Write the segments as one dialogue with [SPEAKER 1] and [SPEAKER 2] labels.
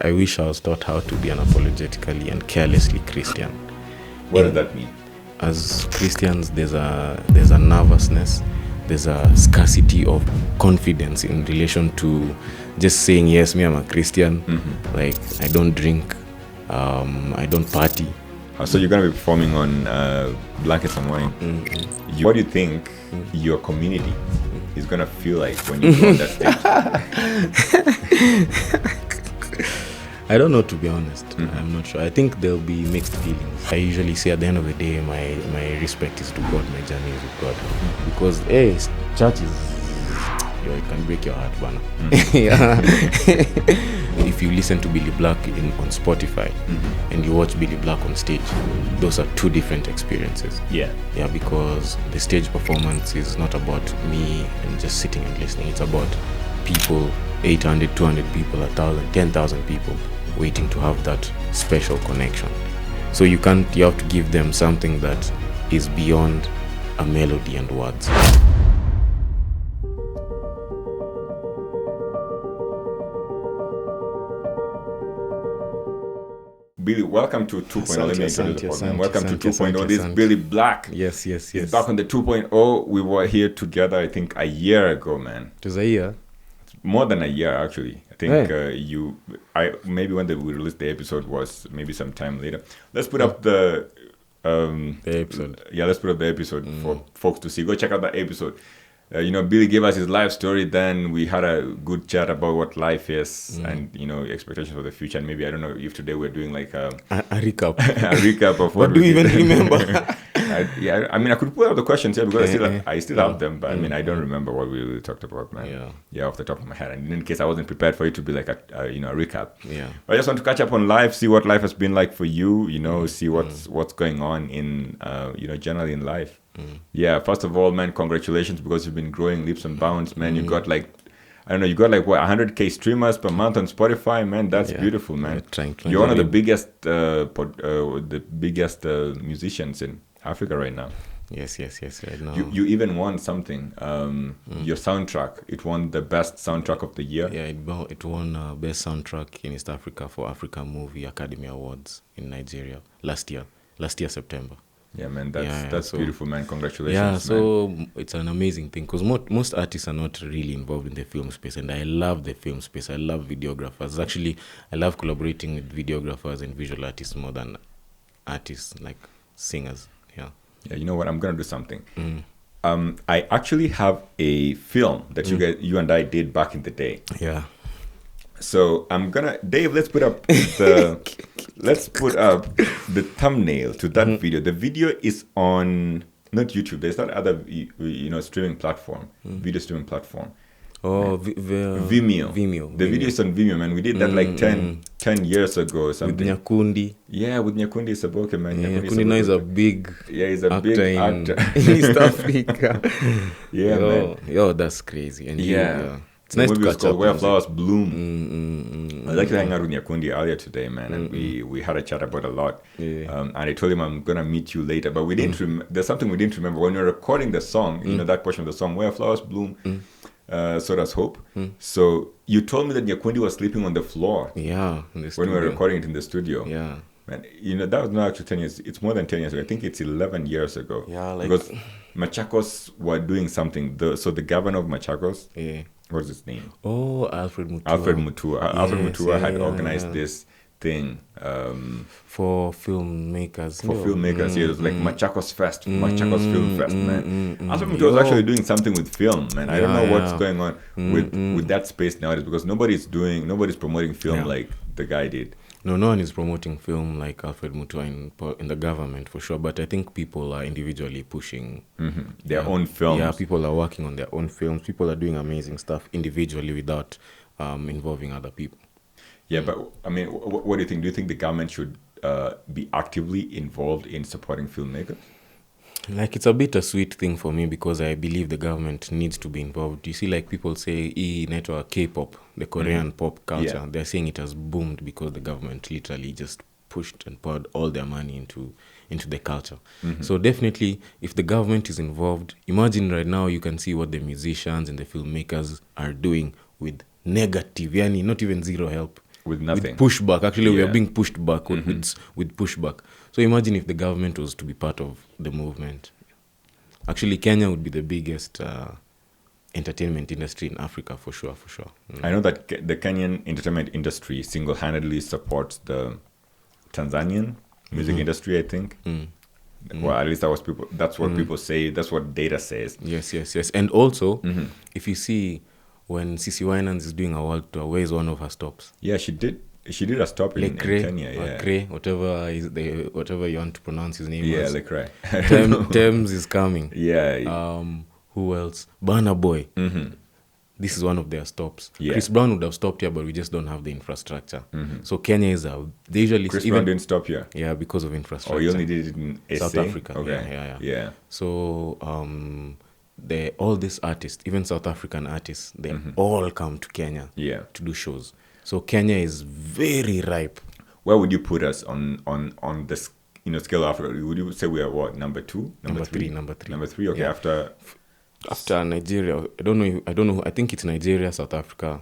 [SPEAKER 1] I wish I was taught how to be unapologetically and carelessly Christian.
[SPEAKER 2] What does that mean?
[SPEAKER 1] As Christians, there's a nervousness, there's a scarcity of confidence in relation to just saying, yes, me, I'm a Christian. Mm-hmm. Like, I don't drink, I don't party.
[SPEAKER 2] So you're going to be performing on Blankets and Wine. Mm-hmm. What do you think your community is going to feel like when you go on that
[SPEAKER 1] stage? I don't know, to be honest. Mm-hmm. I'm not sure. I think there'll be mixed feelings. I usually say at the end of the day, my respect is to God, my journey is with God. Mm-hmm. Because, hey, church is, it can break your heart, Bana. Mm-hmm. If you listen to Billy Black on Spotify, mm-hmm. and you watch Billy Black on stage, those are two different experiences.
[SPEAKER 2] Yeah,
[SPEAKER 1] because the stage performance is not about me and just sitting and listening. It's about people, 800, 200 people, 1,000, 10,000 people waiting to have that special connection. So you have to give them something that is beyond a melody and words.
[SPEAKER 2] Billy, welcome to 2.0. Welcome to 2.0. This is Billy Black.
[SPEAKER 1] Yes.
[SPEAKER 2] He's back on the 2.0. We were here together, I think, a year ago, man.
[SPEAKER 1] It was a year?
[SPEAKER 2] More than a year, actually. I think maybe when we released the episode was maybe some time later. Let's put up the
[SPEAKER 1] episode.
[SPEAKER 2] Yeah, let's put up the episode for folks to see. Go check out that episode. Billy gave us his life story. Then we had a good chat about what life is and, expectations for the future. And maybe, I don't know if today we're doing like a
[SPEAKER 1] recap.
[SPEAKER 2] A recap of
[SPEAKER 1] what do you even remember?
[SPEAKER 2] I could pull out the questions here because I still have them. But I don't remember what we really talked about, man. Yeah, off the top of my head. And in case I wasn't prepared for it to be like a recap.
[SPEAKER 1] Yeah.
[SPEAKER 2] But I just want to catch up on life, see what life has been like for you, see what's going on in, generally in life. Yeah, first of all, man, congratulations, because you've been growing leaps and bounds, man. You got what, 100K streamers per month on Spotify, man. That's beautiful, man. You're one of the biggest musicians in Africa right now.
[SPEAKER 1] Yes, right now.
[SPEAKER 2] You even won something. Your soundtrack, it won the best soundtrack of the year.
[SPEAKER 1] Yeah, it won best soundtrack in East Africa for Africa Movie Academy Awards in Nigeria last year, September.
[SPEAKER 2] Yeah, man, that's beautiful, man. Congratulations.
[SPEAKER 1] Yeah, so it's an amazing thing, because most artists are not really involved in the film space, and I love the film space. I love videographers. Actually, I love collaborating with videographers and visual artists more than artists, like singers. Yeah,
[SPEAKER 2] you know what? I'm going to do something. I actually have a film that you and I did back in the day.
[SPEAKER 1] Yeah.
[SPEAKER 2] So Dave, let's put up the thumbnail to that video. The video is on not YouTube. There's that other streaming platform, video streaming platform.
[SPEAKER 1] Oh,
[SPEAKER 2] Vimeo. The video is on Vimeo, man. We did that 10 years ago or something.
[SPEAKER 1] With Nyakundi.
[SPEAKER 2] Yeah, with Nyakundi Saboke, man.
[SPEAKER 1] Nyakundi now is a big
[SPEAKER 2] he's a big actor
[SPEAKER 1] in East Africa.
[SPEAKER 2] Yeah, man.
[SPEAKER 1] Yo, that's crazy. And
[SPEAKER 2] it's nice to catch up. Where Flowers Bloom. I was actually hanging out with Nyakundi earlier today, man, and we had a chat about a lot.
[SPEAKER 1] Yeah.
[SPEAKER 2] And I told him I'm gonna meet you later, but we didn't. There's something we didn't remember when we were recording the song. That portion of the song, Where Flowers Bloom, so does Hope. So you told me that Nyakundi was sleeping on the floor.
[SPEAKER 1] Yeah,
[SPEAKER 2] when we were recording it in the studio.
[SPEAKER 1] Yeah.
[SPEAKER 2] Man, that was not actually 10 years. It's more than 10 years ago. I think it's 11 years ago.
[SPEAKER 1] Yeah,
[SPEAKER 2] because Machakos were doing something. So the governor of Machakos.
[SPEAKER 1] Yeah.
[SPEAKER 2] What's his name?
[SPEAKER 1] Oh, Alfred Mutua.
[SPEAKER 2] Alfred Mutua had organized this thing
[SPEAKER 1] for filmmakers.
[SPEAKER 2] It was like Machakos Fest, Machakos Film Fest, man. Alfred Mutua was actually doing something with film, man. I don't know what's going on with that space nowadays, because nobody's promoting film like the guy did.
[SPEAKER 1] No one is promoting film like Alfred Mutua in the government, for sure. But I think people are individually pushing
[SPEAKER 2] their own films.
[SPEAKER 1] Yeah, people are working on their own films. People are doing amazing stuff individually without involving other people.
[SPEAKER 2] Yeah, but I mean, what do you think? Do you think the government should be actively involved in supporting filmmakers?
[SPEAKER 1] Like, it's a bit a sweet thing for me, because I believe the government needs to be involved. You see, like, people say network K-pop, the Korean pop culture. Yeah. They're saying it has boomed because the government literally just pushed and poured all their money into the culture. So definitely, if the government is involved, imagine right now you can see what the musicians and the filmmakers are doing with negative, not even zero help.
[SPEAKER 2] with nothing.
[SPEAKER 1] pushback. Actually, we are
[SPEAKER 2] Yeah.
[SPEAKER 1] being pushed back with pushback. So imagine if the government was to be part of the movement. Actually, Kenya would be the biggest entertainment industry in Africa for sure.
[SPEAKER 2] I know that the Kenyan entertainment industry single-handedly supports the Tanzanian music industry, I think. Well, at least that's what people say. That's what data says.
[SPEAKER 1] Yes. And also, if you see when Sisi Winans is doing a world tour, where is one of her stops?
[SPEAKER 2] Yeah, she did a stop in Kenya. Yeah,
[SPEAKER 1] Lecrae, whatever you want to pronounce his name.
[SPEAKER 2] yeah,
[SPEAKER 1] as.
[SPEAKER 2] Lecrae.
[SPEAKER 1] Thames is coming.
[SPEAKER 2] Yeah.
[SPEAKER 1] Who else? Burna Boy. This is one of their stops.
[SPEAKER 2] Yeah.
[SPEAKER 1] Chris Brown would have stopped here, but we just don't have the infrastructure. So Kenya is they usually
[SPEAKER 2] Chris Brown didn't stop here.
[SPEAKER 1] Yeah, because of infrastructure.
[SPEAKER 2] Oh, you only did it in SA?
[SPEAKER 1] South Africa.
[SPEAKER 2] Okay. Yeah.
[SPEAKER 1] So all these artists, even South African artists, they all come to Kenya to do shows. So Kenya is very ripe.
[SPEAKER 2] Where would you put us on the scale of Africa? Would you say we are what, number 2,
[SPEAKER 1] Number three.
[SPEAKER 2] Number 3. Okay,
[SPEAKER 1] Yeah. After Nigeria, I don't know. I think it's Nigeria, South Africa,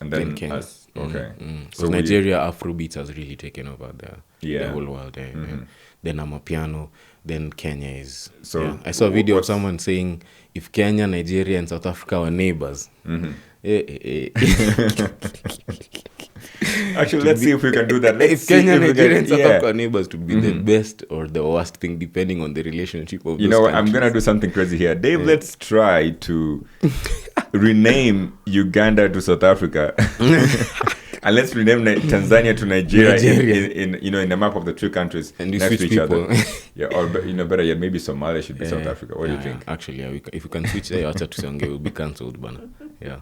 [SPEAKER 2] and then
[SPEAKER 1] Kenya.
[SPEAKER 2] us. Okay.
[SPEAKER 1] So Nigeria, Afrobeats has really taken over the whole world. Then Amapiano. Then Kenya is.
[SPEAKER 2] So
[SPEAKER 1] I saw a video of someone saying if Kenya, Nigeria, and South Africa were neighbors.
[SPEAKER 2] Actually, let's see if we can do that.
[SPEAKER 1] If Kenya, Nigeria, and South Africa are neighbors, to be the best or the worst thing, depending on the relationship of.
[SPEAKER 2] You know what? I'm gonna do something crazy here, Dave. Let's try to rename Uganda to South Africa, and let's rename Tanzania to Nigeria. In the map of the two countries
[SPEAKER 1] and you
[SPEAKER 2] next
[SPEAKER 1] switch
[SPEAKER 2] to each
[SPEAKER 1] people.
[SPEAKER 2] other. Yeah, or better yet, maybe Somalia should be South Africa. What do you think?
[SPEAKER 1] Actually, if we can switch there, acha tusiongee, we'll be cancelled, bana. Yeah.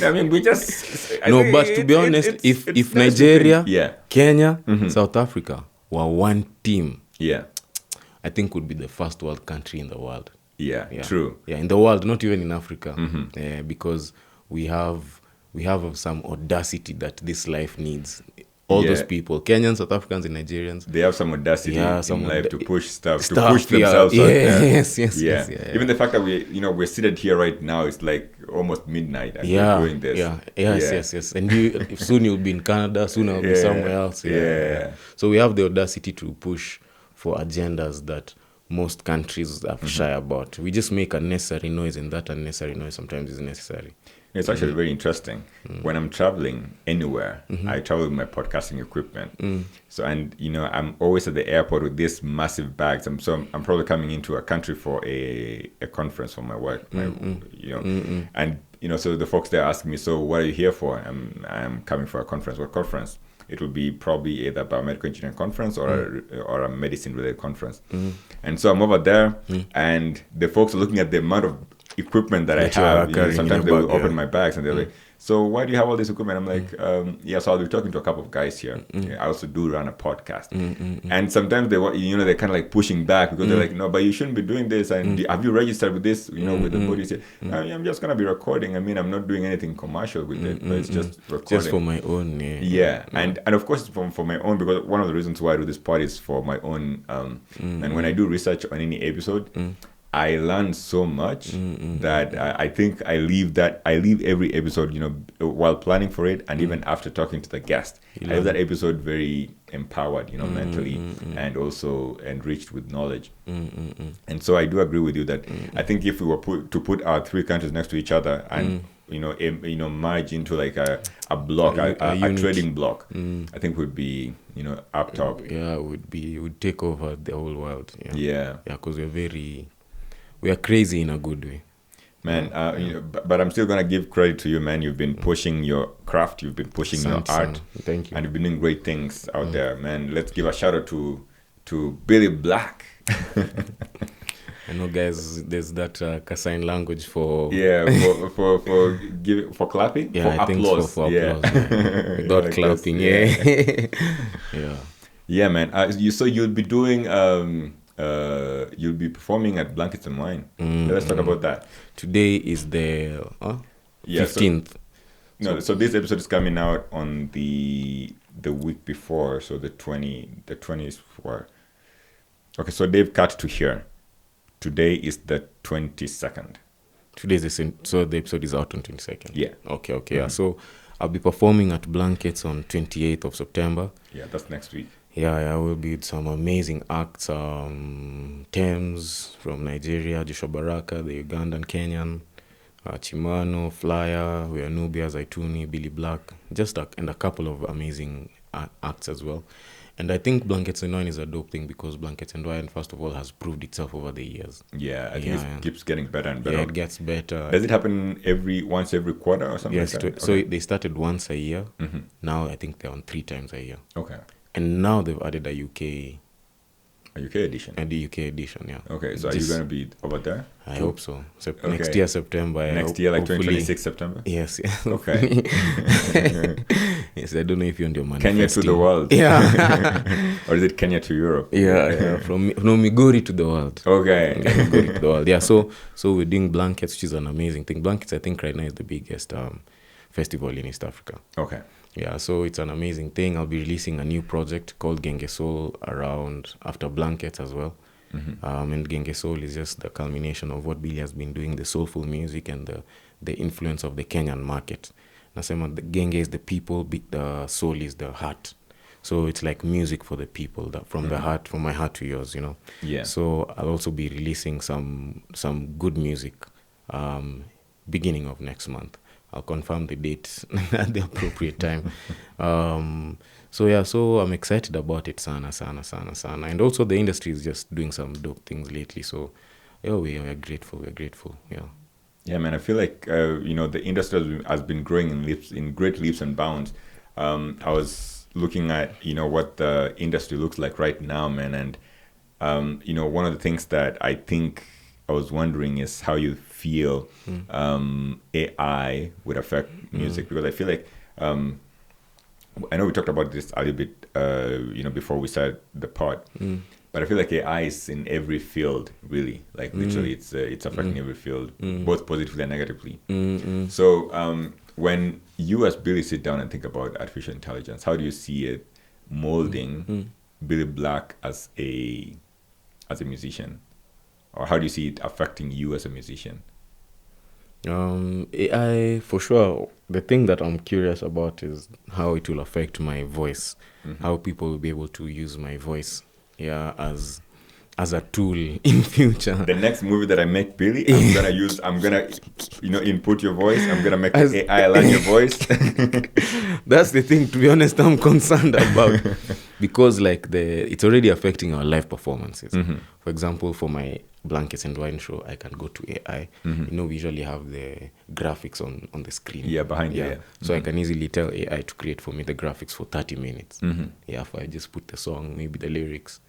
[SPEAKER 2] I mean, we just
[SPEAKER 1] but to be honest, if Nigeria, Kenya, South Africa were one team, I think would be the first world country in the world.
[SPEAKER 2] Yeah, true.
[SPEAKER 1] Yeah, in the world, not even in Africa, because we have some audacity that this life needs. All those people, Kenyans, South Africans, and Nigerians,
[SPEAKER 2] they have some audacity in life to push stuff, to push
[SPEAKER 1] themselves
[SPEAKER 2] out there.
[SPEAKER 1] Yes.
[SPEAKER 2] Even the fact that we're seated here right now, it's like almost midnight and we're doing this.
[SPEAKER 1] Yes. And soon you'll be in Canada, soon I'll be somewhere else. So we have the audacity to push for agendas that most countries are shy about. We just make unnecessary noise, and that unnecessary noise sometimes is necessary.
[SPEAKER 2] It's actually very interesting. When I'm traveling anywhere, I travel with my podcasting equipment. So, and I'm always at the airport with these massive bags. I'm probably coming into a country for a conference for my work. And so the folks there ask me, so what are you here for? I'm coming for a conference. What conference? It will be probably either a biomedical engineering conference or a medicine related conference. And so I'm over there, and the folks are looking at the amount of equipment that I have. Sometimes they will open my bags and they're like, so why do you have all this equipment? I'm like, so I'll be talking to a couple of guys here. I also do run a podcast. And sometimes they're kind of like pushing back because they're like, no, but you shouldn't be doing this. And have you registered with this, with the bodies? I'm just going to be recording. I mean, I'm not doing anything commercial with it, but it's just recording.
[SPEAKER 1] Just for my own.
[SPEAKER 2] And of course, it's for my own, because one of the reasons why I do this pod is for my own. And when I do research on any episode, I learn so much that I think I leave every episode, while planning for it, and even after talking to the guest, I leave that episode very empowered, mentally, and also enriched with knowledge. And so I do agree with you that I think if we were to put our three countries next to each other and merge into like a block, a trading block, I think would be up top.
[SPEAKER 1] It would take over the whole world. Because we are crazy in a good way,
[SPEAKER 2] man. But I'm still gonna give credit to you, man. You've been pushing your craft, you've been pushing your art.
[SPEAKER 1] Thank you.
[SPEAKER 2] And you've been doing great things out there, man. Let's give a shout out to Billy Black.
[SPEAKER 1] I know, guys. There's that Kasai language for
[SPEAKER 2] for clapping.
[SPEAKER 1] Yeah,
[SPEAKER 2] for
[SPEAKER 1] I think
[SPEAKER 2] applause.
[SPEAKER 1] for applause. Without like clapping,
[SPEAKER 2] yeah, man. So you'll be doing you'll be performing at Blankets and Wine. Let's talk about that.
[SPEAKER 1] Today is the 15th.
[SPEAKER 2] So this episode is coming out on the week before, so the 20th. Okay, so they've cut to here. Today is the 22nd.
[SPEAKER 1] So the episode is out on 22nd.
[SPEAKER 2] Yeah.
[SPEAKER 1] Okay. Yeah. So I'll be performing at Blankets on 28th of September.
[SPEAKER 2] Yeah, that's next week.
[SPEAKER 1] Yeah, I will be with some amazing acts. Thames from Nigeria, Joshua Baraka, the Ugandan Kenyan, Chimano, Flyer, we are Nubia, Zaituni, Billy Black, and a couple of amazing acts as well. And I think Blankets and Wine is a dope thing because Blankets and Wine, first of all, has proved itself over the years.
[SPEAKER 2] Yeah, I think it keeps getting better and better.
[SPEAKER 1] Yeah, it gets better.
[SPEAKER 2] Does it happen once every quarter or something?
[SPEAKER 1] Yes,
[SPEAKER 2] like that?
[SPEAKER 1] So they started once a year. Mm-hmm. Now I think they're on 3 times a year.
[SPEAKER 2] Okay.
[SPEAKER 1] And now they've added a UK edition. And the UK edition, yeah.
[SPEAKER 2] Okay, so are you going to be over there?
[SPEAKER 1] I hope so. Next year, September.
[SPEAKER 2] Next year, like 2026 September?
[SPEAKER 1] Yes.
[SPEAKER 2] Okay.
[SPEAKER 1] Yes, I don't know if you're on your manifesting.
[SPEAKER 2] Kenya to the world.
[SPEAKER 1] Yeah.
[SPEAKER 2] Or is it Kenya to Europe?
[SPEAKER 1] Yeah. From Migori to the world.
[SPEAKER 2] Okay.
[SPEAKER 1] Migori to the world. Yeah, so we're doing Blankets, which is an amazing thing. Blankets, I think, right now is the biggest festival in East Africa.
[SPEAKER 2] Okay.
[SPEAKER 1] Yeah, so it's an amazing thing. I'll be releasing a new project called Genge Soul around after Blankets as well. Mm-hmm. And Genge Soul is just the culmination of what Billy has been doing, the soulful music and the influence of the Kenyan market. Nasema the Genge is the people, the soul is the heart. So it's like music for the people, from the heart, from my heart to yours, you know.
[SPEAKER 2] Yeah.
[SPEAKER 1] So I'll also be releasing some good music beginning of next month. I'll confirm the date at the appropriate time. So I'm excited about it, sana. And also the industry is just doing some dope things lately. So we are grateful. We're grateful. Yeah.
[SPEAKER 2] Yeah, man. I feel like the industry has been growing in great leaps and bounds. I was looking at what the industry looks like right now, man, and one of the things that I think I was wondering is how you feel AI would affect music, because I feel like I know we talked about this a little bit before we started the pod, but I feel like AI is in every field, really, like literally it's affecting every field, both positively and negatively. So when you as Billy sit down and think about artificial intelligence, how do you see it molding Billy Black as a musician? Or how do you see it affecting you as a musician?
[SPEAKER 1] AI, for sure, the thing that I'm curious about is how it will affect my voice, how people will be able to use my voice as a tool in future.
[SPEAKER 2] The next movie that I make, Billy, I'm gonna input your voice. I'm gonna make AI learn your voice.
[SPEAKER 1] That's the thing, to be honest, I'm concerned about, because it's already affecting our live performances. For example, for my Blankets and Wine show, I can go to AI. We usually have the graphics on the screen.
[SPEAKER 2] Yeah, behind you. Yeah.
[SPEAKER 1] So I can easily tell AI to create for me the graphics for 30 minutes. Yeah, if I just put the song, maybe the lyrics,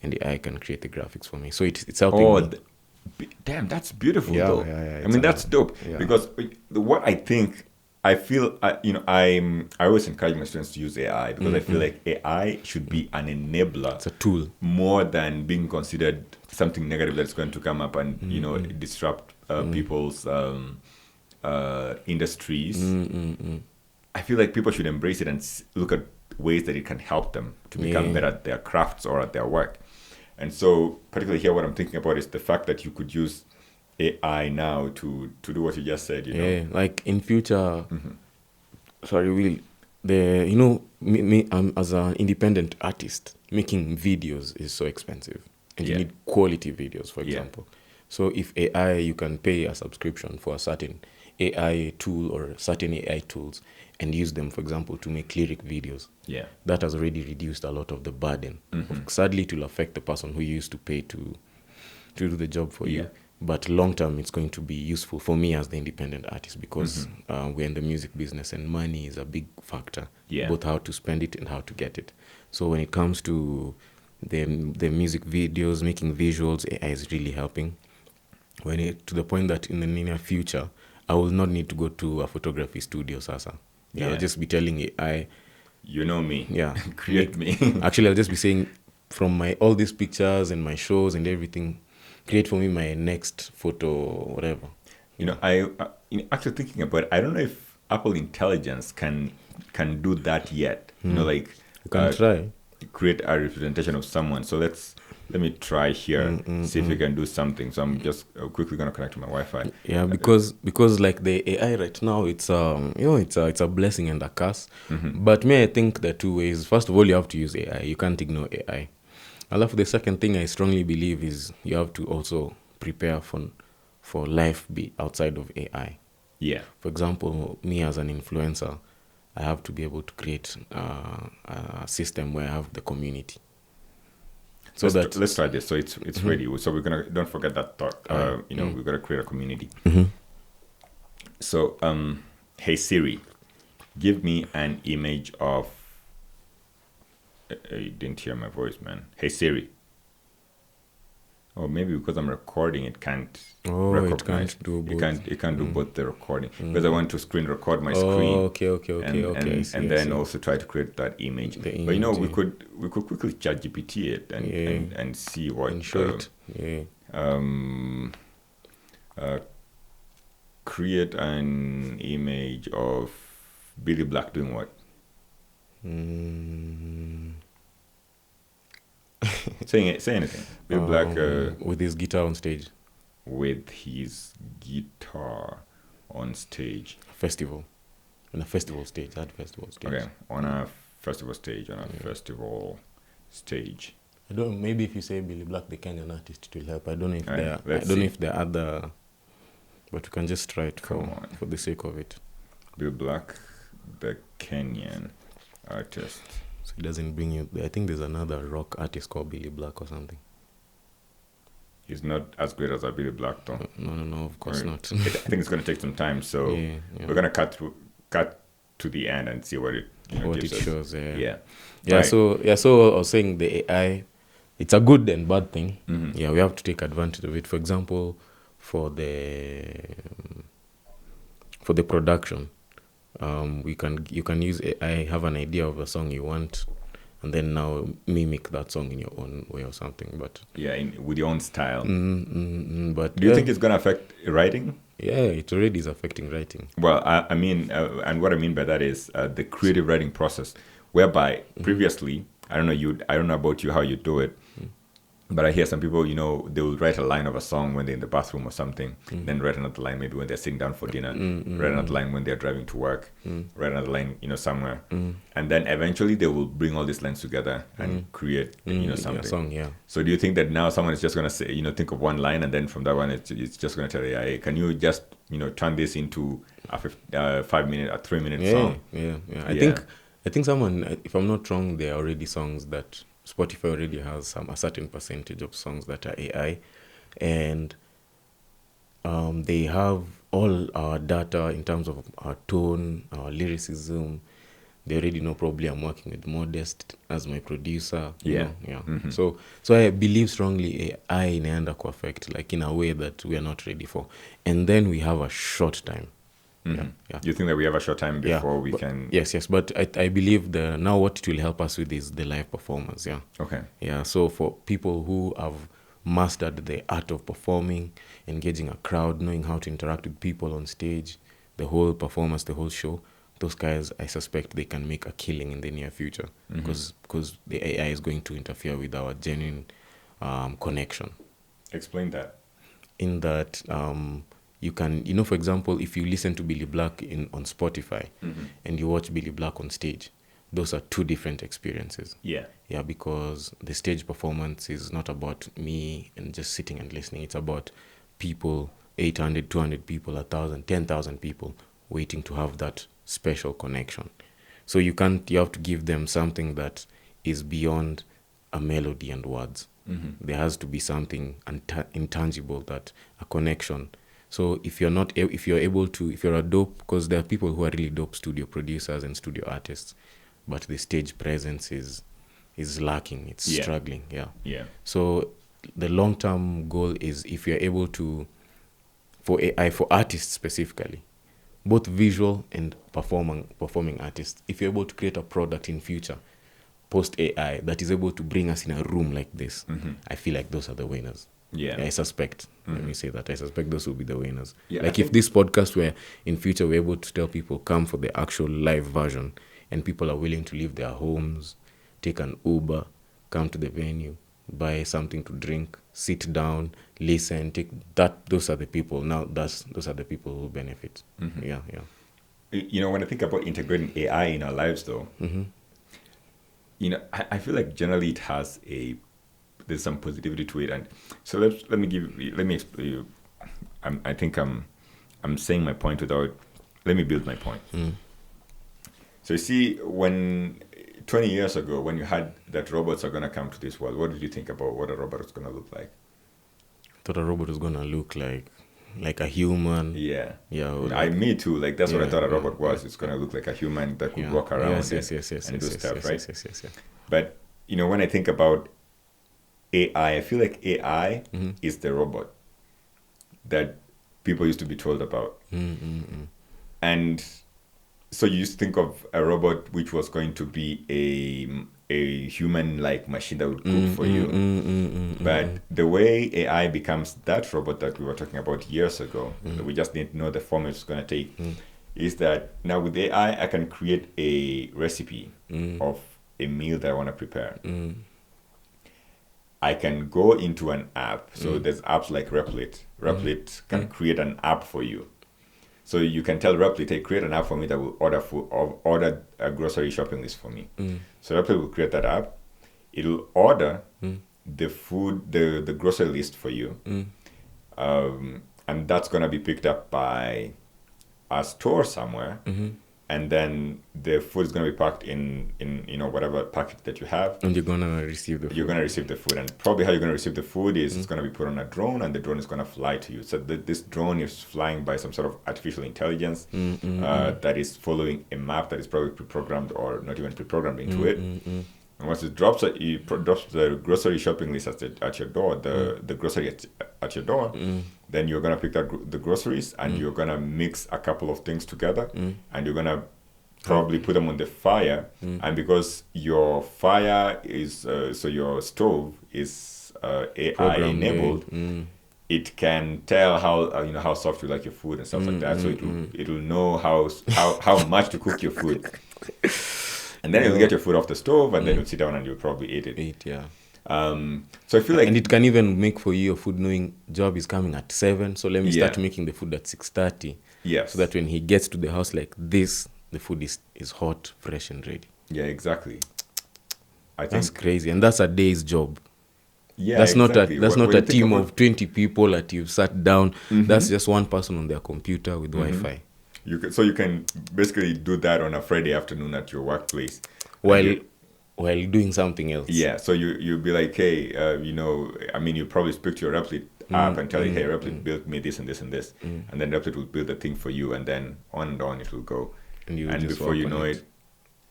[SPEAKER 1] and the AI can create the graphics for me. So it's helping me.
[SPEAKER 2] Damn, that's beautiful.
[SPEAKER 1] Yeah,
[SPEAKER 2] though.
[SPEAKER 1] Yeah,
[SPEAKER 2] I mean, that's dope. Yeah. Because what I feel, I always encourage my students to use AI, because I feel like AI should be an enabler.
[SPEAKER 1] It's a tool.
[SPEAKER 2] More than being considered something negative that's going to come up and, disrupt people's industries. I feel like people should embrace it and look at ways that it can help them to become better at their crafts or at their work. And so, particularly here, what I'm thinking about is the fact that you could use AI now to do what you just said,
[SPEAKER 1] Yeah, like in future, me, as an independent artist, making videos is so expensive. And you need quality videos, for example. So if AI, you can pay a subscription for a certain AI tool or certain AI tools and use them, for example, to make lyric videos.
[SPEAKER 2] Yeah.
[SPEAKER 1] That has already reduced a lot of the burden. Sadly, it will affect the person who used to pay to do the job for you. But long term, it's going to be useful for me as the independent artist, because we're in the music business and money is a big factor. Both how to spend it and how to get it. So when it comes to the music videos, making visuals, AI is really helping. To the point that in the near future, I will not need to go to a photography studio, Sasa. I'll just be telling AI,
[SPEAKER 2] you know me.
[SPEAKER 1] Yeah.
[SPEAKER 2] Create me.
[SPEAKER 1] Actually, I'll just be saying, from all these pictures and my shows and everything, create for me my next photo or whatever.
[SPEAKER 2] I actually thinking about it, I don't know if Apple Intelligence can do that yet.
[SPEAKER 1] You can try.
[SPEAKER 2] Create a representation of someone. So let's let me try here, see if we can do something. So I'm just quickly gonna connect to my Wi-Fi.
[SPEAKER 1] Yeah, because like the AI right now, it's it's a blessing and a curse. But I think there are two ways. First of all, you have to use AI. You can't ignore AI. The second thing I strongly believe is you have to also prepare for life be outside of AI.
[SPEAKER 2] Yeah.
[SPEAKER 1] For example, me as an influencer, I have to be able to create a system where I have the community. So
[SPEAKER 2] let's try this. So it's ready. So we're gonna, don't forget that thought. We're gonna create a community. So hey Siri, give me an image of. You didn't hear my voice, man. Hey Siri. Or maybe because I'm recording, it can't recognize.
[SPEAKER 1] It can't do both.
[SPEAKER 2] It can't do both the recording because I want to screen record my screen.
[SPEAKER 1] Okay.
[SPEAKER 2] And then also try to create that image. But we could quickly chat GPT it and see what.
[SPEAKER 1] And show it.
[SPEAKER 2] Create an image of Billy Black doing what? Say anything. Billy Black
[SPEAKER 1] with his guitar on stage.
[SPEAKER 2] With his guitar on stage.
[SPEAKER 1] Festival. On a festival stage. That festival stage.
[SPEAKER 2] Okay. On a festival stage. Festival stage.
[SPEAKER 1] I don't. Maybe if you say Billy Black, the Kenyan artist, it will help. I don't know if there are other. But we can just try it for the sake of it.
[SPEAKER 2] Billy Black, the Kenyan artist.
[SPEAKER 1] So it doesn't bring you. I think there's another rock artist called Billy Black or something.
[SPEAKER 2] He's not as great as a Billy Black, though.
[SPEAKER 1] No, of course not.
[SPEAKER 2] I think it's going to take some time, so we're going to cut to the end and see what it
[SPEAKER 1] shows.
[SPEAKER 2] Yeah.
[SPEAKER 1] Right. So I was saying the AI, it's a good and bad thing. Yeah, we have to take advantage of it. For example, for the production. You can use AI, have an idea of a song you want, and then now mimic that song in your own way or something. But
[SPEAKER 2] with your own style.
[SPEAKER 1] But
[SPEAKER 2] do you think it's gonna affect writing?
[SPEAKER 1] Yeah, it already is affecting writing.
[SPEAKER 2] Well, I mean, and what I mean by that is the creative writing process, whereby previously, I don't know about you how you do it. But I hear some people, they will write a line of a song when they're in the bathroom or something, then write another line maybe when they're sitting down for dinner, write another line when they're driving to work, write another line, somewhere. And then eventually they will bring all these lines together and create, something.
[SPEAKER 1] A song, yeah.
[SPEAKER 2] So do you think that now someone is just going to say, think of one line and then from that one, it's just going to tell you, hey, can you just, turn this into a 5-minute, a 3-minute song?
[SPEAKER 1] Yeah. I think someone, if I'm not wrong, there are already songs that Spotify already has a certain percentage of songs that are AI, and they have all our data in terms of our tone, our lyricism. They already know probably I'm working with Modest as my producer.
[SPEAKER 2] Yeah.
[SPEAKER 1] So I believe strongly AI inaenda ku affect like in a way that we are not ready for, and then we have a short time.
[SPEAKER 2] Yeah. You think that we have a short time before we can?
[SPEAKER 1] Yes. But I believe now what it will help us with is the live performance. Yeah.
[SPEAKER 2] Okay.
[SPEAKER 1] Yeah. So for people who have mastered the art of performing, engaging a crowd, knowing how to interact with people on stage, the whole performance, the whole show, those guys, I suspect they can make a killing in the near future because the AI is going to interfere with our genuine connection.
[SPEAKER 2] Explain that.
[SPEAKER 1] In that. You can, for example, if you listen to Billy Black on Spotify and you watch Billy Black on stage, those are two different experiences.
[SPEAKER 2] Yeah.
[SPEAKER 1] Yeah, because the stage performance is not about me and just sitting and listening. It's about people, 800, 200 people, 1,000, 10,000 people waiting to have that special connection. So you have to give them something that is beyond a melody and words. There has to be something intangible, that a connection. So if you're a dope, because there are people who are really dope studio producers and studio artists, but the stage presence is lacking. It's struggling. Yeah. So the long-term goal is if you're able to, for AI, for artists specifically, both visual and performing artists, if you're able to create a product in future, post AI, that is able to bring us in a room like this, I feel like those are the winners.
[SPEAKER 2] Yeah,
[SPEAKER 1] I suspect. Let me say that. I suspect those will be the winners.
[SPEAKER 2] Yeah,
[SPEAKER 1] like if this podcast were in future, we're able to tell people come for the actual live version, and people are willing to leave their homes, take an Uber, come to the venue, buy something to drink, sit down, listen, take that. Those are the people. Now those are the people who benefit. Yeah.
[SPEAKER 2] When I think about integrating AI in our lives, though, I feel like generally it has there's some positivity to it, and so let me explain you. I think I'm saying my point without. Let me build my point. So you see, when 20 years ago, when you had that robots are going to come to this world, what did you think about what a robot was going to look like?
[SPEAKER 1] I thought a robot was going to look like a human.
[SPEAKER 2] Yeah.
[SPEAKER 1] Yeah.
[SPEAKER 2] Me too. Like, that's what I thought a robot was. It's going to look like a human that could walk around and do stuff, right?
[SPEAKER 1] Yes.
[SPEAKER 2] But, when I think about AI, I feel like AI is the robot that people used to be told about. And so you used to think of a robot which was going to be a human-like machine that would cook for you. But the way AI becomes that robot that we were talking about years ago, that we just didn't know the form it's going to take, is that now with AI, I can create a recipe of a meal that I want to prepare. I can go into an app. So there's apps like Replit. Replit can create an app for you. So you can tell Replit, hey, create an app for me that will order a grocery shopping list for me. So Replit will create that app. It'll order the food, the grocery list for you. And that's going to be picked up by a store somewhere. And then the food is going to be packed in whatever package that you have.
[SPEAKER 1] And you're going to receive the food.
[SPEAKER 2] You're going to receive the food. And probably how you're going to receive the food is it's going to be put on a drone, and the drone is going to fly to you. So this drone is flying by some sort of artificial intelligence that is following a map that is probably pre-programmed or not even pre-programmed into it. And once it drops the grocery shopping list at your door, the grocery at your door, then you're going to pick the groceries and you're going to mix a couple of things together and you're going to probably put them on the fire. And because your fire is, so your stove is AI enabled, it can tell how soft you like your food and stuff like that. So it'll know how much to cook your food. And then you'll get your food off the stove, and then you'll sit down and you'll probably eat it. So I feel like...
[SPEAKER 1] And it can even make for you your food knowing Joab is coming at 7, so let me start making the food at 6:30.
[SPEAKER 2] Yes.
[SPEAKER 1] So that when he gets to the house like this, the food is hot, fresh, and ready.
[SPEAKER 2] Yeah, exactly. I think
[SPEAKER 1] that's crazy. And that's a day's job.
[SPEAKER 2] Yeah,
[SPEAKER 1] that's
[SPEAKER 2] exactly.
[SPEAKER 1] Not a team of 20 people that you've sat down. That's just one person on their computer with Wi-Fi.
[SPEAKER 2] You can basically do that on a Friday afternoon at your workplace
[SPEAKER 1] while doing something else.
[SPEAKER 2] Yeah, so you'll be like, hey, you probably speak to your Replit app and tell it, hey, Replit built me this and this and this, and then Replit will build the thing for you, and then on and on it will go, and before you know it,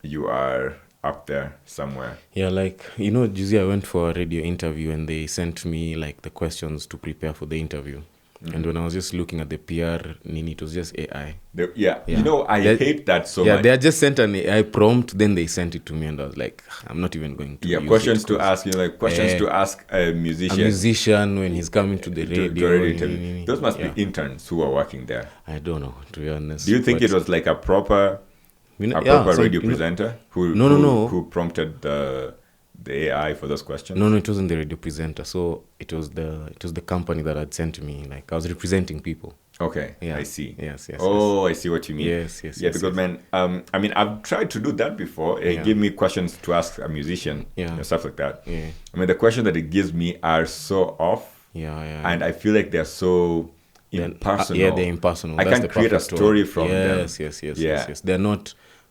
[SPEAKER 2] you are up there somewhere.
[SPEAKER 1] Yeah, Juzi, I went for a radio interview and they sent me like the questions to prepare for the interview. And when I was just looking at the PR, it was just AI.
[SPEAKER 2] I hate that so much.
[SPEAKER 1] Yeah, they had just sent an AI prompt, then they sent it to me, and I was like, I'm not even going to use
[SPEAKER 2] questions
[SPEAKER 1] it
[SPEAKER 2] to ask, questions to ask a musician.
[SPEAKER 1] A musician when he's coming to the radio.
[SPEAKER 2] Those must be interns who are working there.
[SPEAKER 1] I don't know, to be honest.
[SPEAKER 2] Do you think it was like a proper radio presenter who prompted the AI for those questions?
[SPEAKER 1] No, it wasn't the radio presenter. So it was the company that had sent me. Like I was representing people.
[SPEAKER 2] Okay,
[SPEAKER 1] yeah.
[SPEAKER 2] I see.
[SPEAKER 1] Yes.
[SPEAKER 2] I see what you mean.
[SPEAKER 1] Yes.
[SPEAKER 2] Because man, I've tried to do that before. It gave me questions to ask a musician, and stuff like that.
[SPEAKER 1] Yeah.
[SPEAKER 2] The questions that it gives me are so off.
[SPEAKER 1] Yeah.
[SPEAKER 2] And I feel like they're so impersonal.
[SPEAKER 1] They're impersonal.
[SPEAKER 2] I can't create a story from them.
[SPEAKER 1] Yes.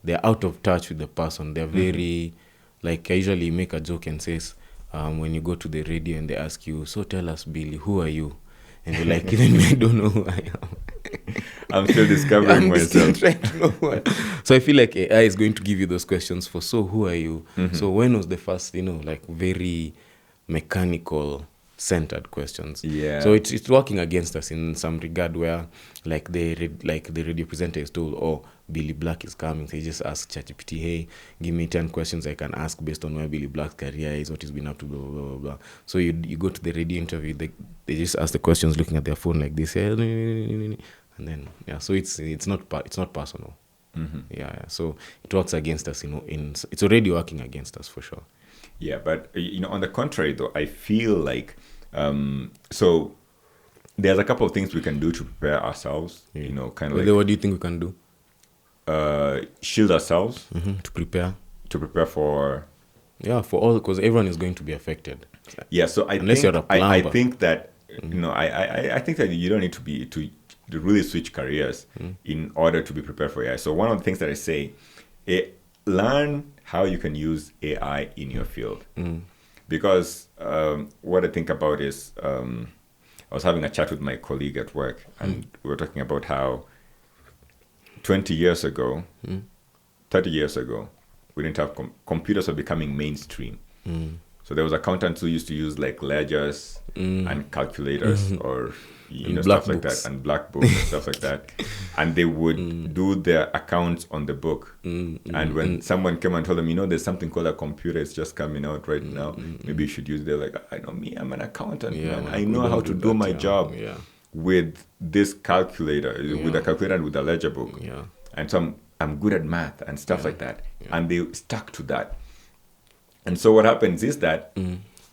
[SPEAKER 1] They're out of touch with the person. They're very. Like I usually make a joke and says, when you go to the radio and they ask you, so tell us, Billy, who are you? And you're like, even I don't know who I am.
[SPEAKER 2] I'm still discovering myself.
[SPEAKER 1] Still trying to know who I am. So I feel like AI is going to give you those questions for, so who are you? So when was the first, very mechanical centered questions?
[SPEAKER 2] Yeah.
[SPEAKER 1] So it's working against us in some regard where the radio presenter is told, Billy Black is coming. So you just ask ChatGPT, hey, give me 10 questions I can ask based on where Billy Black's career is, what he's been up to, blah, blah, blah, blah. So you go to the radio interview, they just ask the questions looking at their phone like this, and then, so it's not personal. Yeah. So it works against us, it's already working against us for sure.
[SPEAKER 2] Yeah, but on the contrary, though, I feel like so there's a couple of things we can do to prepare ourselves. Kind of like
[SPEAKER 1] what do you think we can do?
[SPEAKER 2] Shield ourselves
[SPEAKER 1] To prepare
[SPEAKER 2] for
[SPEAKER 1] for all, because everyone is going to be affected.
[SPEAKER 2] Yeah, so
[SPEAKER 1] Unless you're a plumber.
[SPEAKER 2] I think that I think that you don't need to really switch careers in order to be prepared for AI. So one of the things that I say, learn how you can use AI in your field, because what I think about is I was having a chat with my colleague at work, and we were talking about how 20 years ago, 30 years ago, we didn't have computers were becoming mainstream. So there was accountants who used to use like ledgers and calculators or stuff like that, and black books and stuff like that, and they would do their accounts on the book. And when someone came and told them, there's something called a computer, it's just coming out right now, maybe you should use it. They're like, I know me, I'm an accountant, man. I know how to do my job with this calculator, with a calculator and with a ledger book. And so I'm good at math and stuff like that. And they stuck to that. And so what happens is that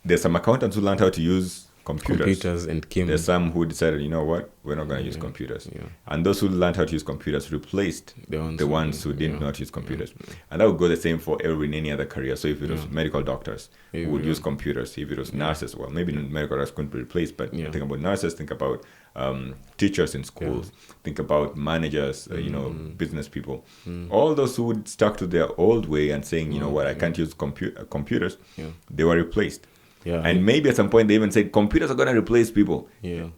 [SPEAKER 2] there's some accountants who learned how to use computers
[SPEAKER 1] and came.
[SPEAKER 2] There's some who decided, you know what, we're not going to use computers. And those who learned how to use computers replaced the ones who didn't know how to use computers. And that would go the same for any other career. So if it was medical doctors who would use computers, if it was nurses, well, maybe medical doctors couldn't be replaced, but think about nurses, think about teachers in schools, think about managers, business people. All those who stuck to their old way and saying, you know what, I can't use computers, they were replaced. And maybe at some point they even said computers are going to replace people.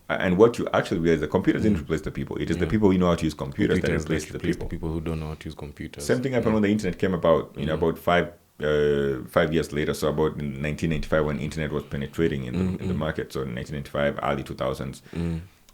[SPEAKER 2] And what you actually realize, the computers didn't replace the people. It is the people who know how to use computers that replace the people.
[SPEAKER 1] The people who don't know how to use computers.
[SPEAKER 2] Same thing happened when the internet came about. About 5 years later. So about in 1995, when internet was penetrating in the market. So in 1995, early 2000s.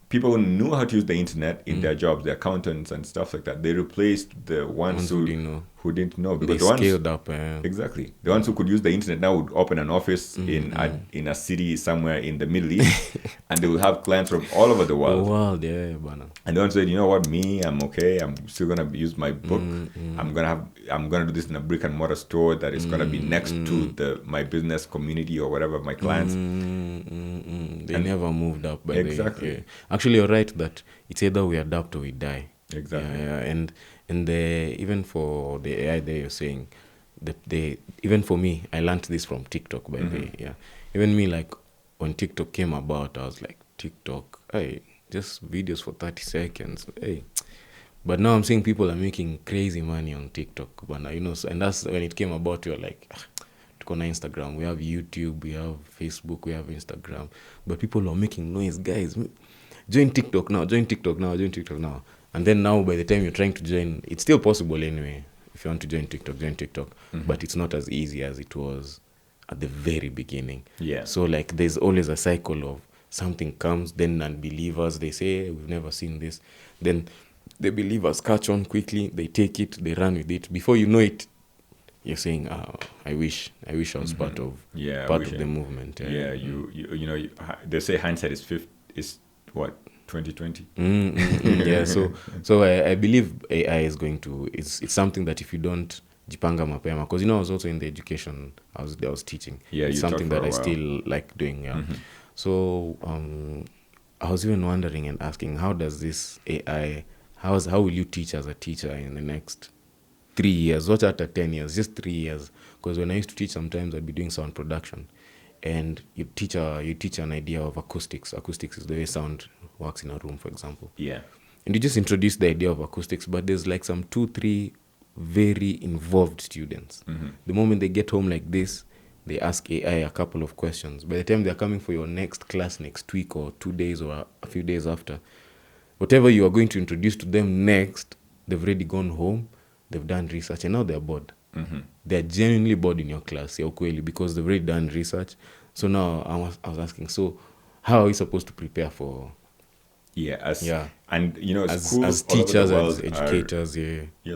[SPEAKER 2] People who knew how to use the internet in their jobs, the accountants and stuff like that, they replaced the ones who didn't know.
[SPEAKER 1] Because they scaled up.
[SPEAKER 2] Exactly. The ones who could use the internet now would open an office in a city somewhere in the Middle East, and they will have clients from all over the world. And the ones said, you know what, me, I'm okay. I'm still gonna use my book. I'm gonna do this in a brick and mortar store that is gonna be next to my business community or whatever, my clients.
[SPEAKER 1] They never moved up.
[SPEAKER 2] Exactly.
[SPEAKER 1] Actually, you're right that it's either we adapt or we die.
[SPEAKER 2] Exactly.
[SPEAKER 1] And even for the AI that you're saying, even for me, I learned this from TikTok, by the way. Even me, like when TikTok came about, I was like, TikTok, hey, just videos for 30 seconds, hey. But now I'm seeing people are making crazy money on TikTok, but and that's when it came about. You're like, on Instagram, we have YouTube, we have Facebook, we have Instagram, but people are making noise, guys. Join TikTok now. And then now, by the time you're trying to join, it's still possible anyway. If you want to join TikTok. But it's not as easy as it was at the very beginning. So like, there's always a cycle of something comes, then unbelievers, they say, hey, we've never seen this. Then the believers catch on quickly, they take it, they run with it. Before you know it, you're saying, I wish I was part of the movement.
[SPEAKER 2] They say hindsight is what, 2020.
[SPEAKER 1] So I believe AI is going to, it's something that if you don't jipanga mapema, because I was also in the education I was teaching. It's something that I still like doing. So I was even wondering and asking, how does this AI, how will you teach as a teacher in the next 3 years, not after 10 years, just 3 years? Because when I used to teach, sometimes I'd be doing sound production, and you teach an idea of acoustics. Acoustics is the way sound works in a room, for example. And you just introduce the idea of acoustics, but there's like some 2-3 very involved students. The moment they get home like this, they ask AI a couple of questions. By the time they're coming for your next class next week or 2 days or a few days after, whatever you are going to introduce to them next, they've already gone home, they've done research, and now they're bored. They're genuinely bored in your class, because they've already done research. So now I was asking, so how are we supposed to prepare for...
[SPEAKER 2] And schools
[SPEAKER 1] as teachers, as educators,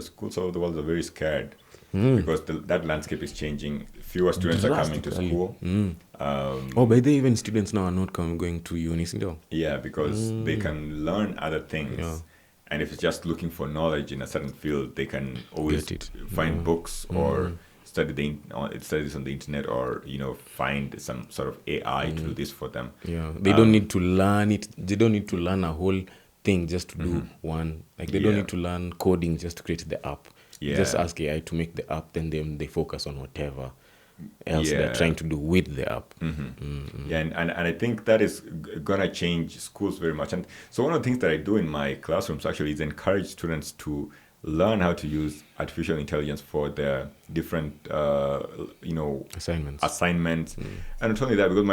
[SPEAKER 2] schools all over the world are very scared because that landscape is changing. Fewer students are coming to school.
[SPEAKER 1] By the way, even students now are not going to uni.
[SPEAKER 2] Because they can learn other things And if it's just looking for knowledge in a certain field, they can always find books or study studies on the internet, or find some sort of AI to do this for them.
[SPEAKER 1] Yeah, they don't need to learn it. They don't need to learn a whole thing just to do one. Like they don't need to learn coding just to create the app.
[SPEAKER 2] Yeah.
[SPEAKER 1] Just ask AI to make the app, then they focus on whatever else they're trying to do with the app.
[SPEAKER 2] Yeah, and I think that is gonna change schools very much. And so one of the things that I do in my classrooms actually is encourage students to learn how to use artificial intelligence for their different assignments. And not only that, because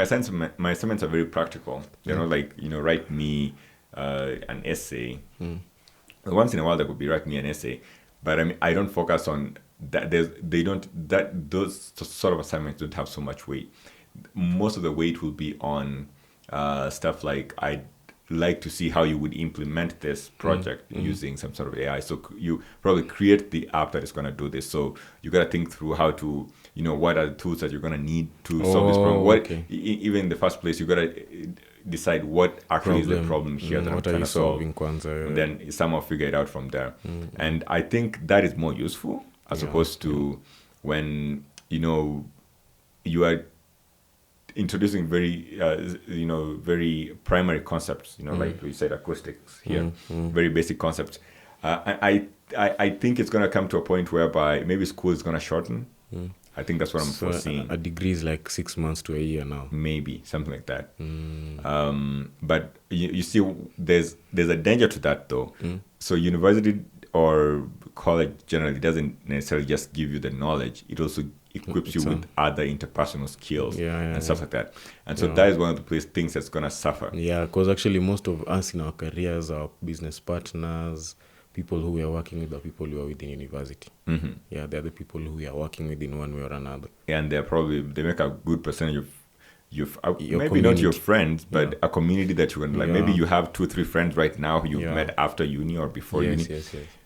[SPEAKER 2] my assignments are very practical. Write me an essay. Once in a while, there would be write me an essay, but I mean, I don't focus on that. Those sort of assignments don't have so much weight. Most of the weight will be on stuff like, I'd like to see how you would implement this project using some sort of AI. So you probably create the app that is going to do this. So you got to think through how to, what are the tools that you're going to need to solve this problem. Even in the first place, you got to decide what actually is the problem here that I'm trying to solve. And then somehow figure it out from there. And I think that is more useful as opposed to when, you are introducing very primary concepts, like we said, acoustics here, very basic concepts. I think it's going to come to a point whereby maybe school is going to shorten. I think that's what I'm foreseeing.
[SPEAKER 1] A degree is like 6 months to a year now.
[SPEAKER 2] Maybe, something like that. But you see, there's a danger to that, though. So university or college generally doesn't necessarily just give you the knowledge. It also equips you with other interpersonal skills and stuff like that. And so that is one of the things that's going to suffer.
[SPEAKER 1] Yeah, because actually most of us in our careers, our business partners, people who we are working with are people who are within university. Yeah, they're the people who we are working with in one way or another.
[SPEAKER 2] And they make a good percentage of your maybe community. Not your friends, but a community that you can, like maybe you have 2-3 friends right now who you've met after uni or before uni.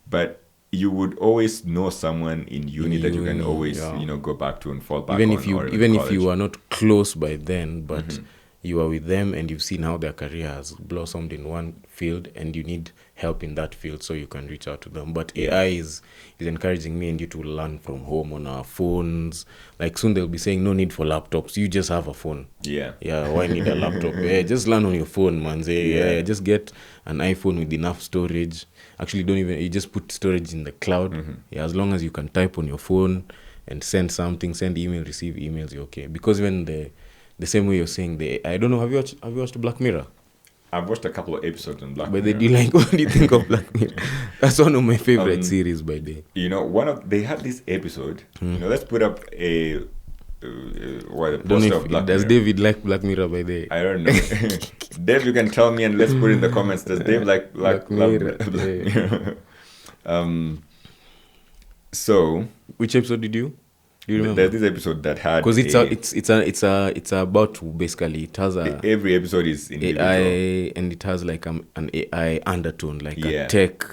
[SPEAKER 2] But you would always know someone in uni that you can always go back to and fall back
[SPEAKER 1] even
[SPEAKER 2] on.
[SPEAKER 1] Even if you are not close by then, but you are with them and you've seen how their career has blossomed in one field and you need help in that field, so you can reach out to them. But AI is encouraging me and you to learn from home on our phones. Like soon they'll be saying no need for laptops, you just have a phone. Why need a laptop? Just learn on your phone, man. Just get an iPhone with enough storage. Actually, you just put storage in the cloud. As long as you can type on your phone and send something, send email, receive emails, you're okay. Because when the same way you're saying, I don't know, have you watched Black Mirror?
[SPEAKER 2] I've watched a couple of episodes on Black Mirror.
[SPEAKER 1] But what do you think of Black Mirror? That's one of my favorite series by day.
[SPEAKER 2] They had this episode. Let's put up a poster of Black Mirror.
[SPEAKER 1] Does David like Black Mirror by day?
[SPEAKER 2] I don't know. Dave, you can tell me and let's put in the comments. Does Dave like Black Mirror? So,
[SPEAKER 1] which episode did you? Do you remember?
[SPEAKER 2] There's this episode that had
[SPEAKER 1] because it's about basically, it has
[SPEAKER 2] every episode is individual.
[SPEAKER 1] AI, and it has like an AI undertone, like a tech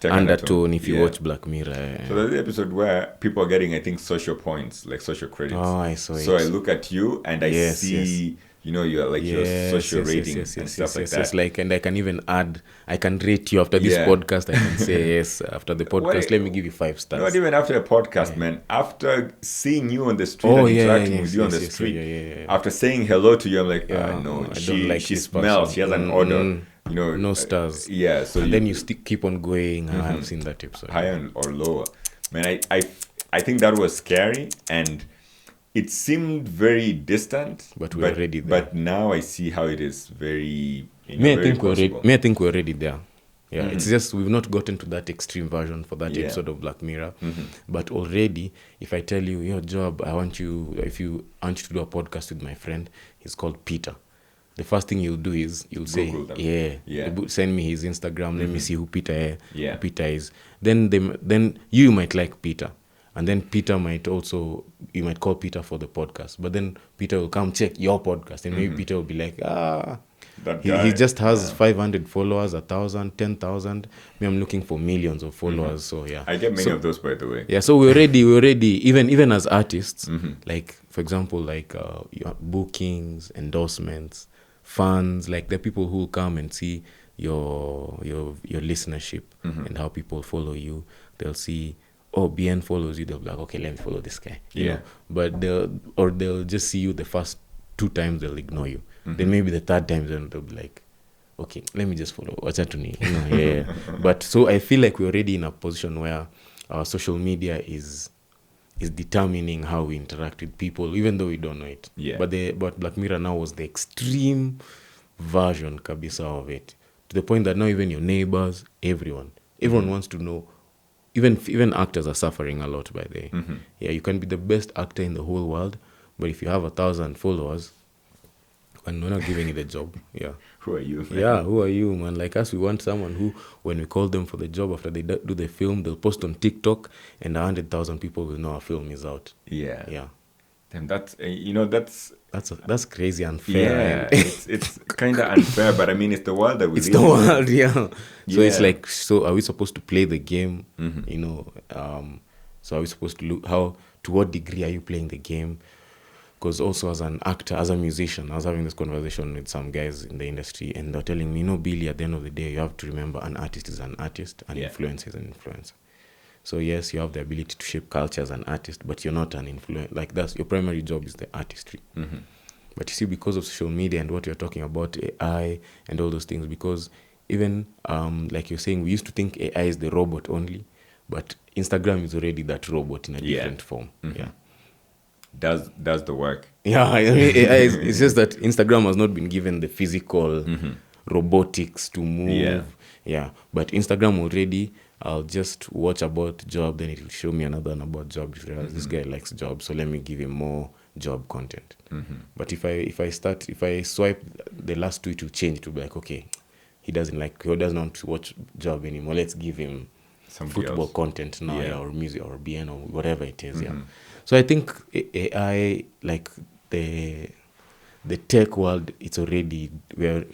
[SPEAKER 1] undertone. If you watch Black Mirror,
[SPEAKER 2] so there's the episode where people are getting, I think, social points, like social credits.
[SPEAKER 1] Oh, I saw it.
[SPEAKER 2] So I look at you and I see. Your social rating and stuff like that.
[SPEAKER 1] Yes, like, and I can even add, I can rate you after this podcast. I can say, yes, after the podcast, let me give you 5 stars.
[SPEAKER 2] Not even after a podcast, man. After seeing you on the street and interacting with you on the street, after saying hello to you, I'm like, no, she smells, she has an odor.
[SPEAKER 1] No stars.
[SPEAKER 2] So
[SPEAKER 1] and then you keep on going. I have seen that episode.
[SPEAKER 2] Higher or lower. Man, I think that was scary, and it seemed very distant,
[SPEAKER 1] but we're already there.
[SPEAKER 2] But now I see how it is very.
[SPEAKER 1] I think we're already there. It's just we've not gotten to that extreme version for that episode of Black Mirror. But already, if I tell you, your Joab, I want you to do a podcast with my friend, he's called Peter. The first thing you'll do is you'll say, send me his Instagram. Let me see who Peter is. Then you might like Peter. And then Peter you might call Peter for the podcast. But then Peter will come check your podcast. And maybe Peter will be like, he just has 500 followers, 1,000, 10,000. Me, I'm looking for millions of followers. So,
[SPEAKER 2] I get many of those, by the way.
[SPEAKER 1] Yeah, so we're already, even as artists, like, for example, like bookings, endorsements, fans, like the people who come and see your listenership and how people follow you. They'll see, oh, BN follows you. They'll be like, okay, let me follow this guy. You know? But they'll just see you the first 2 times, they'll ignore you. Then maybe the 3rd time, then they'll be like, okay, let me just follow. What's that to me? You know, yeah. But so I feel like we're already in a position where our social media is determining how we interact with people, even though we don't know it.
[SPEAKER 2] Yeah.
[SPEAKER 1] But Black Mirror now was the extreme version kabisa of it, to the point that now even your neighbors, everyone wants to know. Even actors are suffering a lot by the way. Yeah, you can be the best actor in the whole world, but if you have 1,000 followers, and we're not giving you the job. Yeah.
[SPEAKER 2] Who are you, man?
[SPEAKER 1] Yeah, who are you, man? Like us, we want someone who, when we call them for the job, after they do the film, they'll post on TikTok, and 100,000 people will know our film is out.
[SPEAKER 2] Yeah.
[SPEAKER 1] Yeah.
[SPEAKER 2] Then that's
[SPEAKER 1] that's crazy unfair.
[SPEAKER 2] Yeah, it's kind of unfair, but I mean, it's the world that we
[SPEAKER 1] It's
[SPEAKER 2] live
[SPEAKER 1] the
[SPEAKER 2] in.
[SPEAKER 1] world, yeah. So it's
[SPEAKER 2] Yeah.
[SPEAKER 1] like, so are we supposed to play the game? You know, so are we supposed to look, to what degree are you playing the game? Because also as an actor, as a musician, I was having this conversation with some guys in the industry, and they're telling me, Billy, at the end of the day, you have to remember an artist is an artist, an influencer is an influencer. So yes, you have the ability to shape culture as an artist, but you're not an influencer. Like, that's your primary job is the artistry. But you see, because of social media and what you're talking about, AI and all those things, because even like you're saying, we used to think AI is the robot only, but Instagram is already that robot in a different form. Yeah.
[SPEAKER 2] Does the work.
[SPEAKER 1] Yeah, I mean, AI it's just that Instagram has not been given the physical robotics to move. Yeah, but Instagram already, I'll just watch about Joab, then it will show me another one about Joab. This guy likes Joab, so let me give him more Joab content. But if I swipe the last 2, it will change. It will be like, okay, he doesn't want to watch Joab anymore. Let's give him
[SPEAKER 2] Somebody
[SPEAKER 1] football
[SPEAKER 2] else.
[SPEAKER 1] content now, or music, or BN, or whatever it is. Yeah. So I think AI, like the tech world, it's already, we are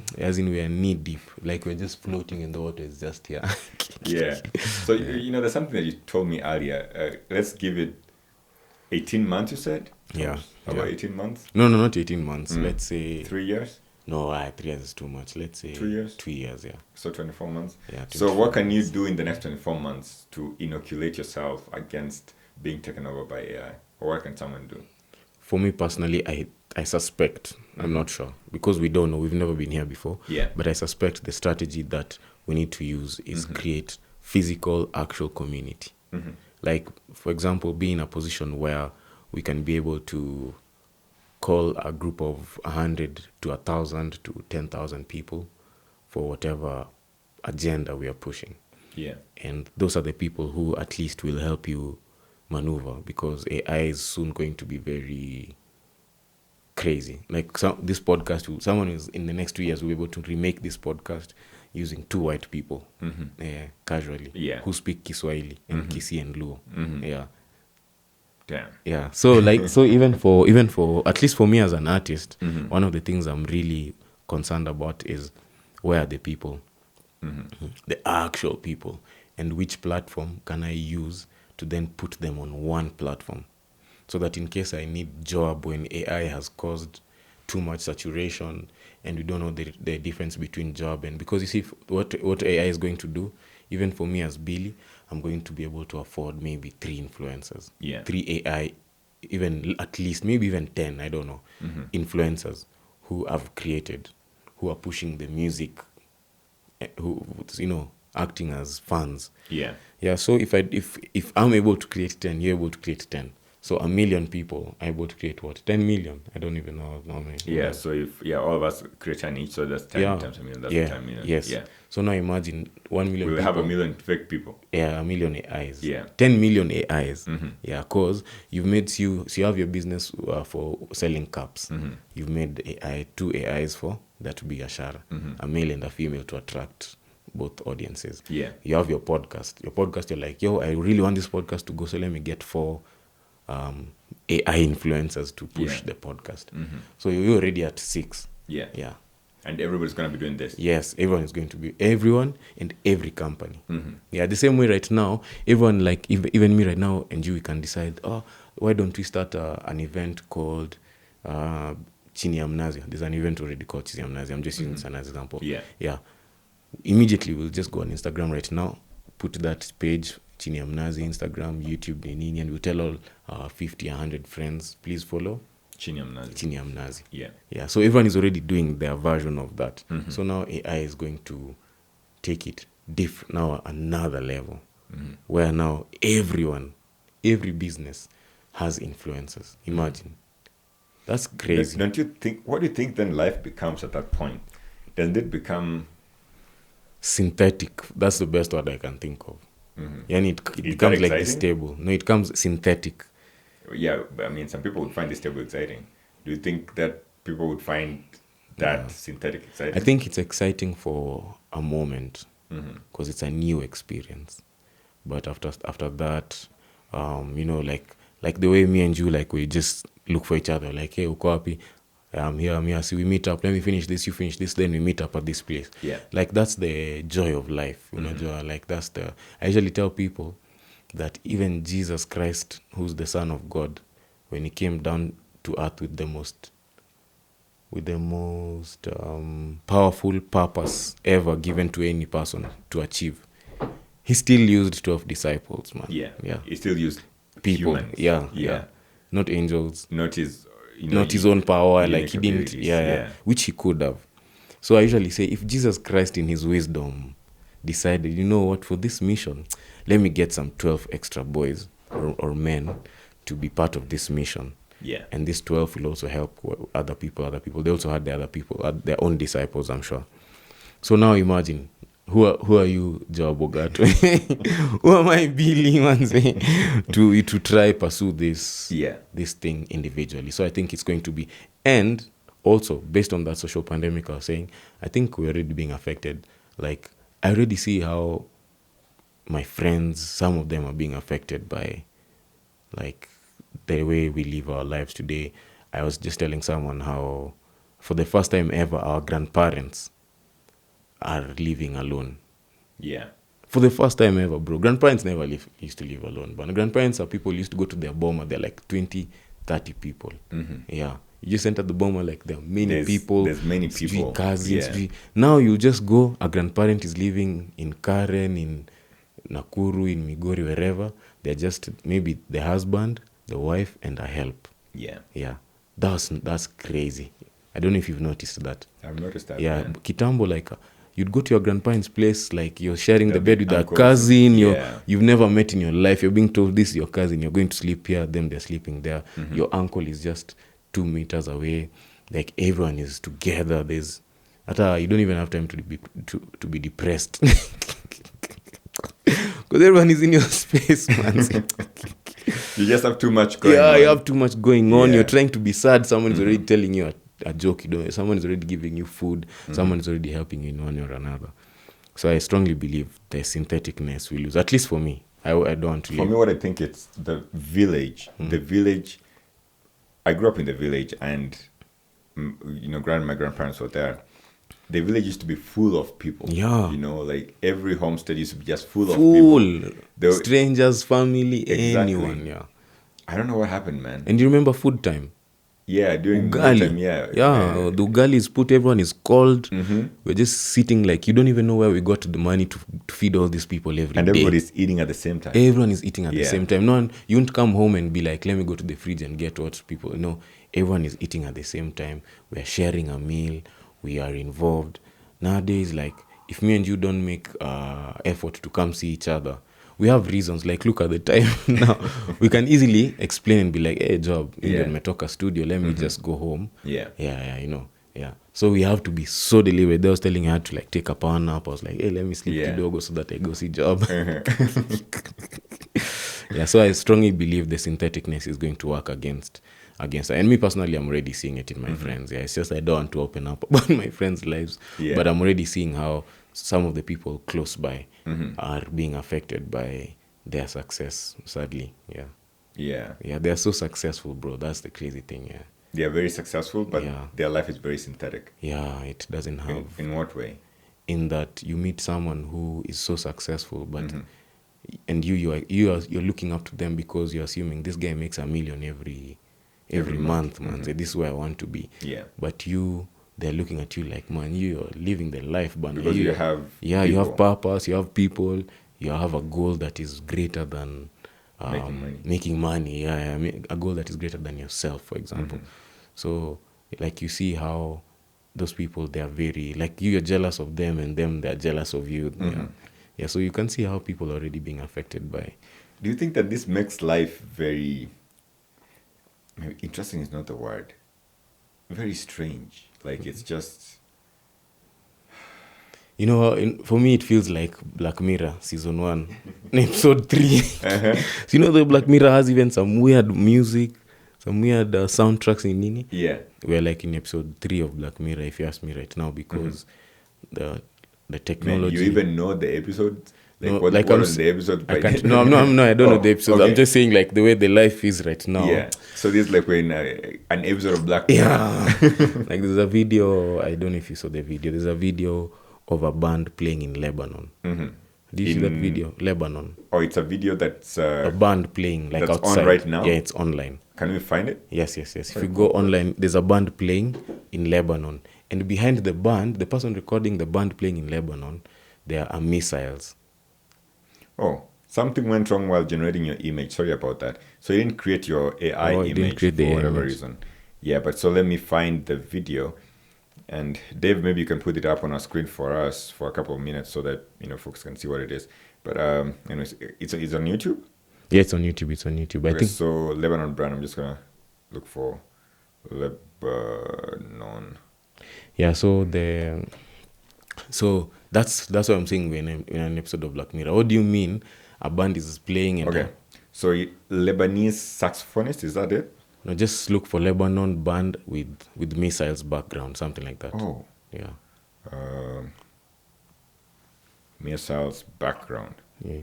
[SPEAKER 1] knee deep. Like, we're just floating in the water. It's just here.
[SPEAKER 2] Yeah. So there's something that you told me earlier. Let's give it 18 months. You said.
[SPEAKER 1] Yeah.
[SPEAKER 2] About 18 months.
[SPEAKER 1] No, not 18 months. Let's say
[SPEAKER 2] 3 years.
[SPEAKER 1] No, 3 years is too much. Let's say
[SPEAKER 2] 2 years.
[SPEAKER 1] 2 years. Yeah.
[SPEAKER 2] So 24 months.
[SPEAKER 1] Yeah.
[SPEAKER 2] So what can you do in the next 24 months to inoculate yourself against being taken over by AI? Or what can someone do?
[SPEAKER 1] For me personally, I suspect, I'm not sure, because we don't know, we've never been here before.
[SPEAKER 2] Yeah.
[SPEAKER 1] But I suspect the strategy that we need to use is create physical, actual community. Like, for example, be in a position where we can be able to call a group of 100 to 1,000 to 10,000 people for whatever agenda we are pushing.
[SPEAKER 2] Yeah.
[SPEAKER 1] And those are the people who at least will help you maneuver, because AI is soon going to be very crazy. Like, this podcast, someone is in the next 2 years will be able to remake this podcast using 2 white people, casually, who speak Kiswahili and Kisi and Luo. Yeah.
[SPEAKER 2] Damn.
[SPEAKER 1] Yeah. So even for at least for me as an artist, one of the things I'm really concerned about is, where are the people, the actual people, and which platform can I use to then put them on one platform, so that in case I need Joab when AI has caused too much saturation and we don't know the difference between Joab, and because you see what AI is going to do, even for me as Billy, I'm going to be able to afford maybe 3 influencers, 3 AI, even at least maybe even 10, I don't know, influencers who I've created, who are pushing the music, who acting as fans. Yeah. So if I'm able to create 10, you're able to create 10. So 1 million people are able to create what? 10 million? I don't even know how many.
[SPEAKER 2] Yeah. So if all of us create 10 each, so that's 10 times a million. That's 10 million.
[SPEAKER 1] Yes.
[SPEAKER 2] Yeah.
[SPEAKER 1] So now imagine 1 million.
[SPEAKER 2] We'll
[SPEAKER 1] people.
[SPEAKER 2] have 1 million fake people.
[SPEAKER 1] Yeah, 1 million AIs.
[SPEAKER 2] Yeah.
[SPEAKER 1] 10 million AIs. Yeah, because you've made so you have your business for selling cups. You've made AI 2 AIs for that to be a shara, a male and a female, to attract both audiences.
[SPEAKER 2] Yeah.
[SPEAKER 1] You have your podcast. You're like, yo, I really want this podcast to go, so let me get 4 AI influencers to push the podcast. So you're already at 6.
[SPEAKER 2] Yeah.
[SPEAKER 1] Yeah.
[SPEAKER 2] And everybody's going to be doing this.
[SPEAKER 1] Yes, everyone is going to be, everyone and every company. Yeah, the same way right now, everyone, like even me right now and you, we can decide, why don't we start an event called Chini ya Mnazi? There's an event already called Chini ya Mnazi. I'm just using this as an example.
[SPEAKER 2] Yeah.
[SPEAKER 1] Yeah. immediately we'll just go on Instagram right now, put that page, Chini ya Mnazi, Instagram, YouTube, Nini, and we'll tell all our 50, 100 friends, please follow
[SPEAKER 2] Chini ya Mnazi.
[SPEAKER 1] Chini ya Mnazi.
[SPEAKER 2] Yeah.
[SPEAKER 1] So everyone is already doing their version of that. So now AI is going to take it now another level, where now every business has influencers. Imagine. That's crazy.
[SPEAKER 2] Don't you think, what do you think then life becomes at that point? Doesn't it become
[SPEAKER 1] synthetic? That's the best word I can think of. And it becomes like this table. No, it comes synthetic.
[SPEAKER 2] Yeah, but I mean, some people would find this table exciting. Do you think that people would find that synthetic exciting?
[SPEAKER 1] I think it's exciting for a moment because it's a new experience. But after that, like the way me and you, like, we just look for each other, like, hey, uko wapi? I'm here. See, we meet up. Let me finish this. You finish this. Then we meet up at this place.
[SPEAKER 2] Yeah.
[SPEAKER 1] Like, that's the joy of life. Like, I usually tell people that even Jesus Christ, who's the Son of God, when he came down to earth with the most powerful purpose ever given to any person to achieve, he still used 12 disciples, man.
[SPEAKER 2] Yeah.
[SPEAKER 1] Yeah.
[SPEAKER 2] He still used
[SPEAKER 1] people.
[SPEAKER 2] humans.
[SPEAKER 1] Yeah. Not angels.
[SPEAKER 2] Not his,
[SPEAKER 1] not his own power. Like, he didn't.
[SPEAKER 2] Yeah.
[SPEAKER 1] Which he could have. So I usually say, if Jesus Christ in his wisdom decided, you know what, for this mission, let me get some 12 extra boys or men to be part of this mission.
[SPEAKER 2] Yeah.
[SPEAKER 1] And these 12 will also help other people. They also had the other people, their own disciples, I'm sure. So now imagine, who are you, Joab Ogato? Who am I, Billy Manze, to try pursue this thing individually? So I think it's going to be, and also based on that social pandemic I was saying, I think we're already being affected. Like, I already see how my friends, some of them are being affected by, like, the way we live our lives today. I was just telling someone how, for the first time ever, our grandparents are living alone.
[SPEAKER 2] Yeah.
[SPEAKER 1] For the first time ever, bro. Grandparents never used to live alone. But grandparents are people who used to go to their boma. They're like 20, 30 people. Yeah. You just enter the boma, like, there are many people.
[SPEAKER 2] There's many people.
[SPEAKER 1] Cousins. Yeah. Now you just go, a grandparent is living in Karen, in Nakuru, in Migori, wherever. They're just maybe the husband, the wife, and a help.
[SPEAKER 2] Yeah.
[SPEAKER 1] Yeah. That's crazy. I don't know if you've noticed that.
[SPEAKER 2] I've noticed that.
[SPEAKER 1] Yeah.
[SPEAKER 2] Man.
[SPEAKER 1] Kitambo, like, you'd go to your grandparents' place, like, you're sharing the bed with a cousin you've never met in your life. You're being told, this is your cousin, you're going to sleep here, them they're sleeping there. Your uncle is just 2 meters away. Like, everyone is together. You don't even have time to be depressed. Because everyone is in your space, man.
[SPEAKER 2] You just have too much going on.
[SPEAKER 1] Yeah, you have too much going on. You're trying to be sad. Someone is already telling you a joke. Someone is already giving you food. Someone is already helping you in one or another. So I strongly believe the syntheticness will lose. At least for me. I don't want to.
[SPEAKER 2] For me, what I think, it's the village. The village. I grew up in the village, and my grandparents were there. The village used to be full of people.
[SPEAKER 1] Yeah.
[SPEAKER 2] Like, every homestead used to be just full of people.
[SPEAKER 1] Strangers, family, anyone. Yeah.
[SPEAKER 2] I don't know what happened, man.
[SPEAKER 1] And you remember food time?
[SPEAKER 2] Yeah, during
[SPEAKER 1] ugali.
[SPEAKER 2] Time, yeah.
[SPEAKER 1] The ugali is put, everyone is called. We're just sitting, like, you don't even know where we got the money to feed all these people every day.
[SPEAKER 2] And everybody's eating at the same time.
[SPEAKER 1] Everyone is eating at the same time. No one, you won't come home and be like, let me go to the fridge and get what people. No, everyone is eating at the same time. We're sharing a meal. We are involved. Nowadays, like, if me and you don't make effort to come see each other, we have reasons. Like, look at the time now. We can easily explain and be like, hey, Joab, nimetoka studio, let me just go home.
[SPEAKER 2] Yeah.
[SPEAKER 1] Yeah. So we have to be so deliberate. They was telling me I had to, like, take a power nap. I was like, hey, let me sleep kidogo so that I go see Joab. Yeah, so I strongly believe the syntheticness is going to work against. And me personally, I'm already seeing it in my friends. Yeah, it's just I don't want to open up about my friends' lives. Yeah. But I'm already seeing how some of the people close by are being affected by their success, sadly. Yeah, they're so successful, bro. That's the crazy thing, yeah.
[SPEAKER 2] They are very successful, but their life is very synthetic.
[SPEAKER 1] Yeah, it doesn't have...
[SPEAKER 2] In what way?
[SPEAKER 1] In that you meet someone who is so successful, but... And you're looking up to them because you're assuming this guy makes $1 million every month, man. So this is where I want to be.
[SPEAKER 2] Yeah.
[SPEAKER 1] But you they're looking at you like, man, you're living the life, but
[SPEAKER 2] Because you have
[SPEAKER 1] you
[SPEAKER 2] people.
[SPEAKER 1] have purpose, you have people, you have a goal that is greater than making money. A goal that is greater than yourself, for example. So, like, you see how those people, they are very, like, you're jealous of them, and them, they're jealous of you. Yeah, so you can see how people are already being affected by.
[SPEAKER 2] Do you think that this makes life very, maybe interesting is not the word, very strange? Like, it's just,
[SPEAKER 1] You know, for me, it feels like Black Mirror season 1, episode 3. So, you know, the Black Mirror has even some weird music, some weird soundtracks in Nini.
[SPEAKER 2] yeah.
[SPEAKER 1] We're like in episode 3 of Black Mirror, if you ask me right now, because the technology.
[SPEAKER 2] Man, you even know the episode? Like,
[SPEAKER 1] No,
[SPEAKER 2] what,
[SPEAKER 1] like
[SPEAKER 2] what
[SPEAKER 1] I'm
[SPEAKER 2] was the episode?
[SPEAKER 1] I can't. No, I don't know the episodes.
[SPEAKER 2] okay.
[SPEAKER 1] I'm just saying, like, the way the life is right now.
[SPEAKER 2] Yeah. So this is like when an episode of Black Mirror.
[SPEAKER 1] Yeah. Like, there's a video. I don't know if you saw the video. There's a video of a band playing in Lebanon. Do you see that video? Lebanon.
[SPEAKER 2] Oh, it's a video that's
[SPEAKER 1] A band playing, like,
[SPEAKER 2] that's
[SPEAKER 1] outside.
[SPEAKER 2] on right now?
[SPEAKER 1] Yeah, it's online.
[SPEAKER 2] Can we find it?
[SPEAKER 1] Yes. If you go online, there's a band playing in Lebanon. And behind the band, the person recording the band playing in Lebanon, there are missiles.
[SPEAKER 2] Oh, something went wrong while generating your image. Sorry about that. So you didn't create your AI
[SPEAKER 1] Oh, it didn't
[SPEAKER 2] image
[SPEAKER 1] create the
[SPEAKER 2] for whatever
[SPEAKER 1] image.
[SPEAKER 2] reason. Yeah, but so let me find the video. And Dave, maybe you can put it up on our screen for us for a couple of minutes so that, you know, folks can see what it is. But anyways, it's on YouTube?
[SPEAKER 1] Yeah, it's on YouTube. I
[SPEAKER 2] Okay,
[SPEAKER 1] think
[SPEAKER 2] so Lebanon brand, I'm just going to look for Lebanon.
[SPEAKER 1] Yeah, so that's what I'm saying in an episode of Black Mirror. What do you mean a band is playing and
[SPEAKER 2] Okay, so Lebanese saxophonist, is that it?
[SPEAKER 1] no, just look for Lebanon band with missiles background, something like that.
[SPEAKER 2] Oh,
[SPEAKER 1] Yeah.
[SPEAKER 2] missiles background.
[SPEAKER 1] Yeah.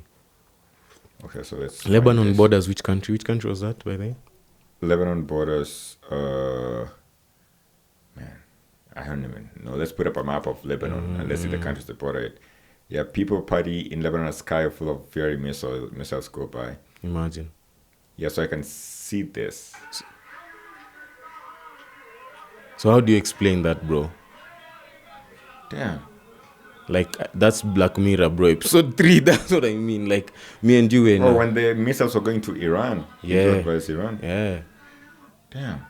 [SPEAKER 2] Okay, so let's
[SPEAKER 1] Lebanon
[SPEAKER 2] find this.
[SPEAKER 1] borders which country? Which country was that, by the way?
[SPEAKER 2] Lebanon borders. Man, I don't even know. Let's put up a map of Lebanon and let's see the countries that border it. Yeah, people party in Lebanon, a sky full of fiery missiles go by.
[SPEAKER 1] Imagine.
[SPEAKER 2] Yeah, so I can see this.
[SPEAKER 1] So how do you explain that, bro?
[SPEAKER 2] Damn.
[SPEAKER 1] Like, that's Black Mirror, bro. Episode 3, that's what I mean. Like, me and you were
[SPEAKER 2] Oh, when the missiles were going to Iran.
[SPEAKER 1] Yeah.
[SPEAKER 2] Versus Iran.
[SPEAKER 1] Yeah.
[SPEAKER 2] Damn.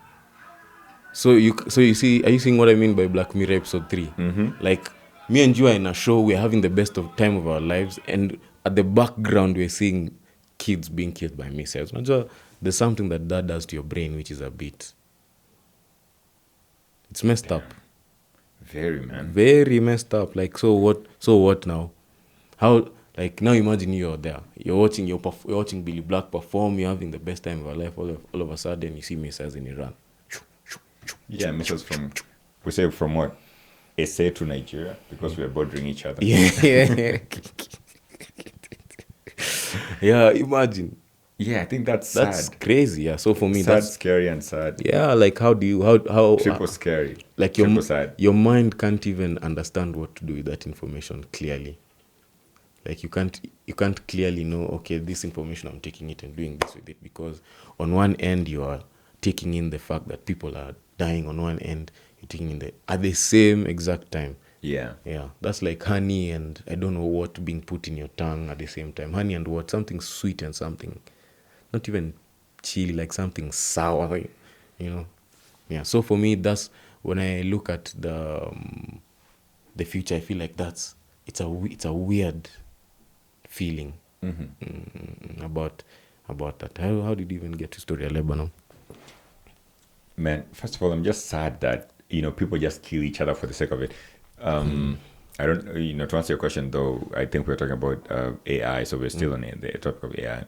[SPEAKER 1] So you see, are you seeing what I mean by Black Mirror episode 3? Like, me and you are in a show, we're having the best of time of our lives, and at the background we're seeing kids being killed by missiles. There's something that does to your brain, which is a bit, it's messed up.
[SPEAKER 2] Very, man.
[SPEAKER 1] Very messed up. Like, so what now? How, like, now imagine you're there, you're watching Billy Black perform, you're having the best time of your life, all of a sudden you see missiles in Iran.
[SPEAKER 2] Yeah, missiles from what? SA to Nigeria, because we are bordering each other.
[SPEAKER 1] Yeah. Yeah, imagine.
[SPEAKER 2] Yeah, I think that's sad.
[SPEAKER 1] That's crazy. Yeah. So for me,
[SPEAKER 2] sad,
[SPEAKER 1] that's
[SPEAKER 2] scary, and sad.
[SPEAKER 1] yeah. Like, how
[SPEAKER 2] Triple scary.
[SPEAKER 1] like
[SPEAKER 2] triple sad.
[SPEAKER 1] your mind can't even understand what to do with that information clearly. Like, you can't clearly know, okay, this information, I'm taking it and doing this with it, because on one end you are taking in the fact that people are dying, on one end you're taking in at the same exact time.
[SPEAKER 2] Yeah.
[SPEAKER 1] Yeah, that's like honey and I don't know what being put in your tongue at the same time. Honey and what? Something sweet and something not even chili, like something sour, you know. Yeah, so for me, that's when I look at the future, I feel like it's a weird feeling about that. How did you even get to Story of Lebanon?
[SPEAKER 2] Man, first of all, I'm just sad that, you know, people just kill each other for the sake of it. I don't, you know, to answer your question though, I think we're talking about AI, so we're still on the topic of AI,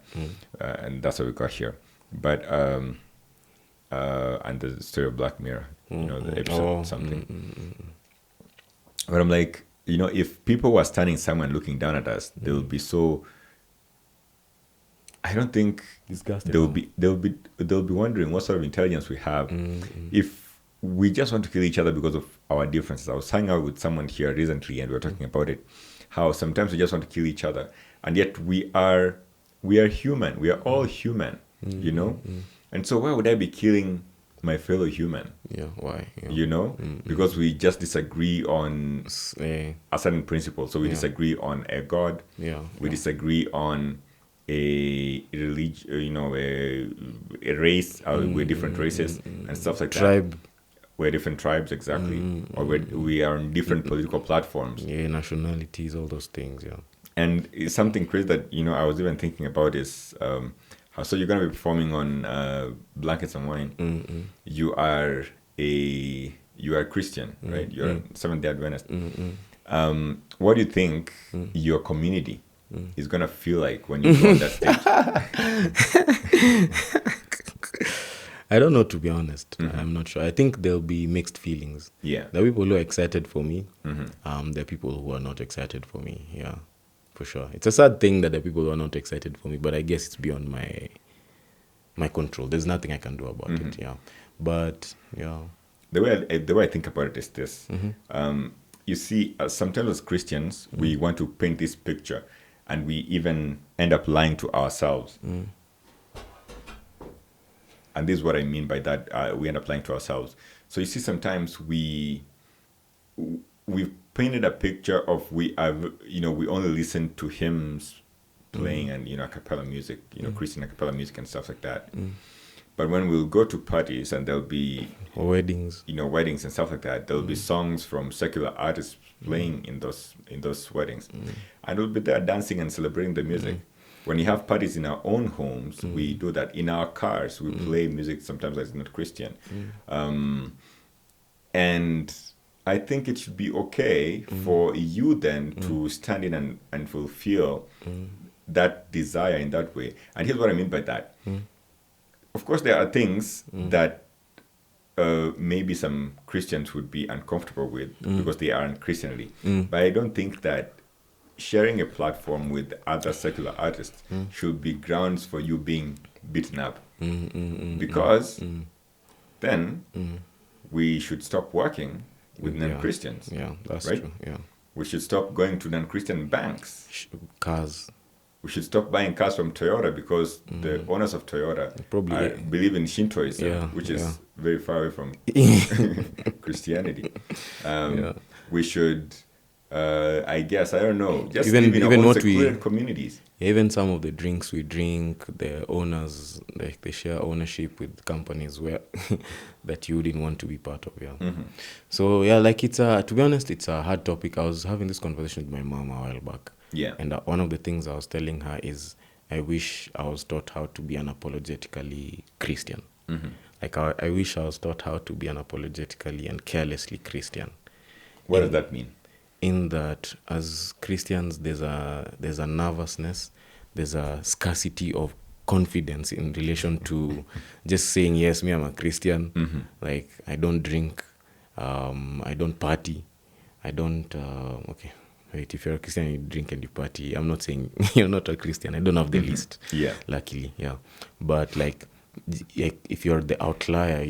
[SPEAKER 2] and that's what we got here. But and the story of Black Mirror, you know, the episode something. But I'm like, you know, if people were standing somewhere and looking down at us, they would be so. I don't think
[SPEAKER 1] Disgusted.
[SPEAKER 2] they'll be wondering what sort of intelligence we have if we just want to kill each other because of our differences. I was hanging out with someone here recently and we were talking about it, how sometimes we just want to kill each other, and yet we are human. We are all human, you know. And so why would I be killing my fellow human.
[SPEAKER 1] Yeah, why? Yeah.
[SPEAKER 2] You know, because we just disagree on
[SPEAKER 1] Eh,
[SPEAKER 2] a certain principle. So we disagree on a god.
[SPEAKER 1] yeah.
[SPEAKER 2] We disagree on a religion, you know, a race. We're different races and stuff like that.
[SPEAKER 1] Tribe.
[SPEAKER 2] We're different tribes, exactly, or we are on different political platforms.
[SPEAKER 1] Yeah, nationalities, all those things. Yeah.
[SPEAKER 2] And it's something crazy that, you know, I was even thinking about is how, so you're going to be performing on Blankets and Wine. You are a Christian, right? You're a Seventh-day Adventist. What do you think your community is going to feel like when you go on that stage?
[SPEAKER 1] I don't know, to be honest. I'm not sure. I think there'll be mixed feelings.
[SPEAKER 2] Yeah.
[SPEAKER 1] There are people who are excited for me. There are people who are not excited for me. Yeah, for sure. It's a sad thing that there are people who are not excited for me, but I guess it's beyond my control. There's nothing I can do about it. Yeah, but yeah.
[SPEAKER 2] The way I think about it is this. You see, sometimes as Christians, we want to paint this picture, and we even end up lying to ourselves. And this is what I mean by that. We end up lying to ourselves. So you see, sometimes we've painted a picture of we only listen to hymns playing and, you know, a cappella music, you know, Christian a cappella music and stuff like that. But when we'll go to parties and there'll be
[SPEAKER 1] weddings,
[SPEAKER 2] you know, weddings and stuff like that, there'll be songs from secular artists playing in those weddings, and we'll be there dancing and celebrating the music. When you have parties in our own homes, we do that. In our cars, we play music sometimes that's not Christian. And I think it should be okay for you then to stand in and fulfill that desire in that way. And here's what I mean by that. Of course, there are things that maybe some Christians would be uncomfortable with because they aren't Christianly. But I don't think that sharing a platform with other secular artists should be grounds for you being beaten up. Because then we should stop working with non-Christians.
[SPEAKER 1] Yeah, that's
[SPEAKER 2] right?
[SPEAKER 1] true. Yeah.
[SPEAKER 2] We should stop going to non-Christian banks.
[SPEAKER 1] Cars.
[SPEAKER 2] We should stop buying cars from Toyota because the owners of Toyota believe in Shintoism, which is very far away from Christianity. We should... I guess, I don't know, just even what secluded communities.
[SPEAKER 1] Even some of the drinks we drink, the owners, like they share ownership with companies where that you didn't want to be part of. So yeah, like it's to be honest, it's a hard topic. I was having this conversation with my mom a while back. Yeah. And one of the things I was telling her is I wish I was taught how to be unapologetically Christian. Like I wish I was taught how to be unapologetically and carelessly Christian.
[SPEAKER 2] What does that mean?
[SPEAKER 1] In that, as Christians, there's a nervousness, there's a scarcity of confidence in relation to just saying, yes, me, I'm a Christian. Like, I don't drink, I don't party, I don't, okay, wait, if you're a Christian and you drink and you party, I'm not saying you're not a Christian, I don't have the list, luckily, But like, if you're the outlier,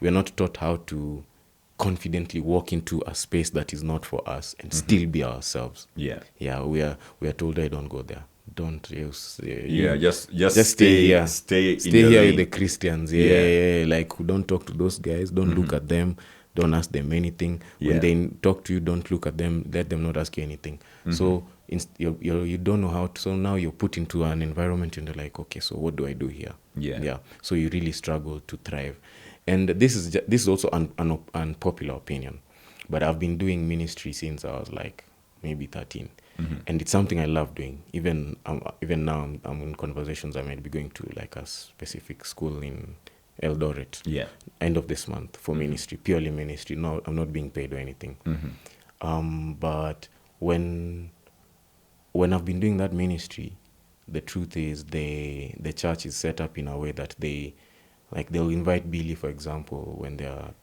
[SPEAKER 1] we're not taught how to confidently walk into a space that is not for us and still be ourselves. We are told, I don't go there. Don't use.
[SPEAKER 2] Just stay here. Stay
[SPEAKER 1] here with the Christians. Like, don't talk to those guys. Don't look at them. Don't ask them anything. When they talk to you, don't look at them. Let them not ask you anything. So you don't know how to. So now you're put into an environment and you're like, okay, so what do I do here? So you really struggle to thrive. And this is also an unpopular opinion, but I've been doing ministry since I was like maybe 13, and it's something I love doing. Even now, I'm in conversations. I might be going to like a specific school in Eldoret. End of this month for ministry, purely ministry. No, I'm not being paid or anything. But when I've been doing that ministry, the truth is the church is set up in a way that they'll invite Billy, for example, when they're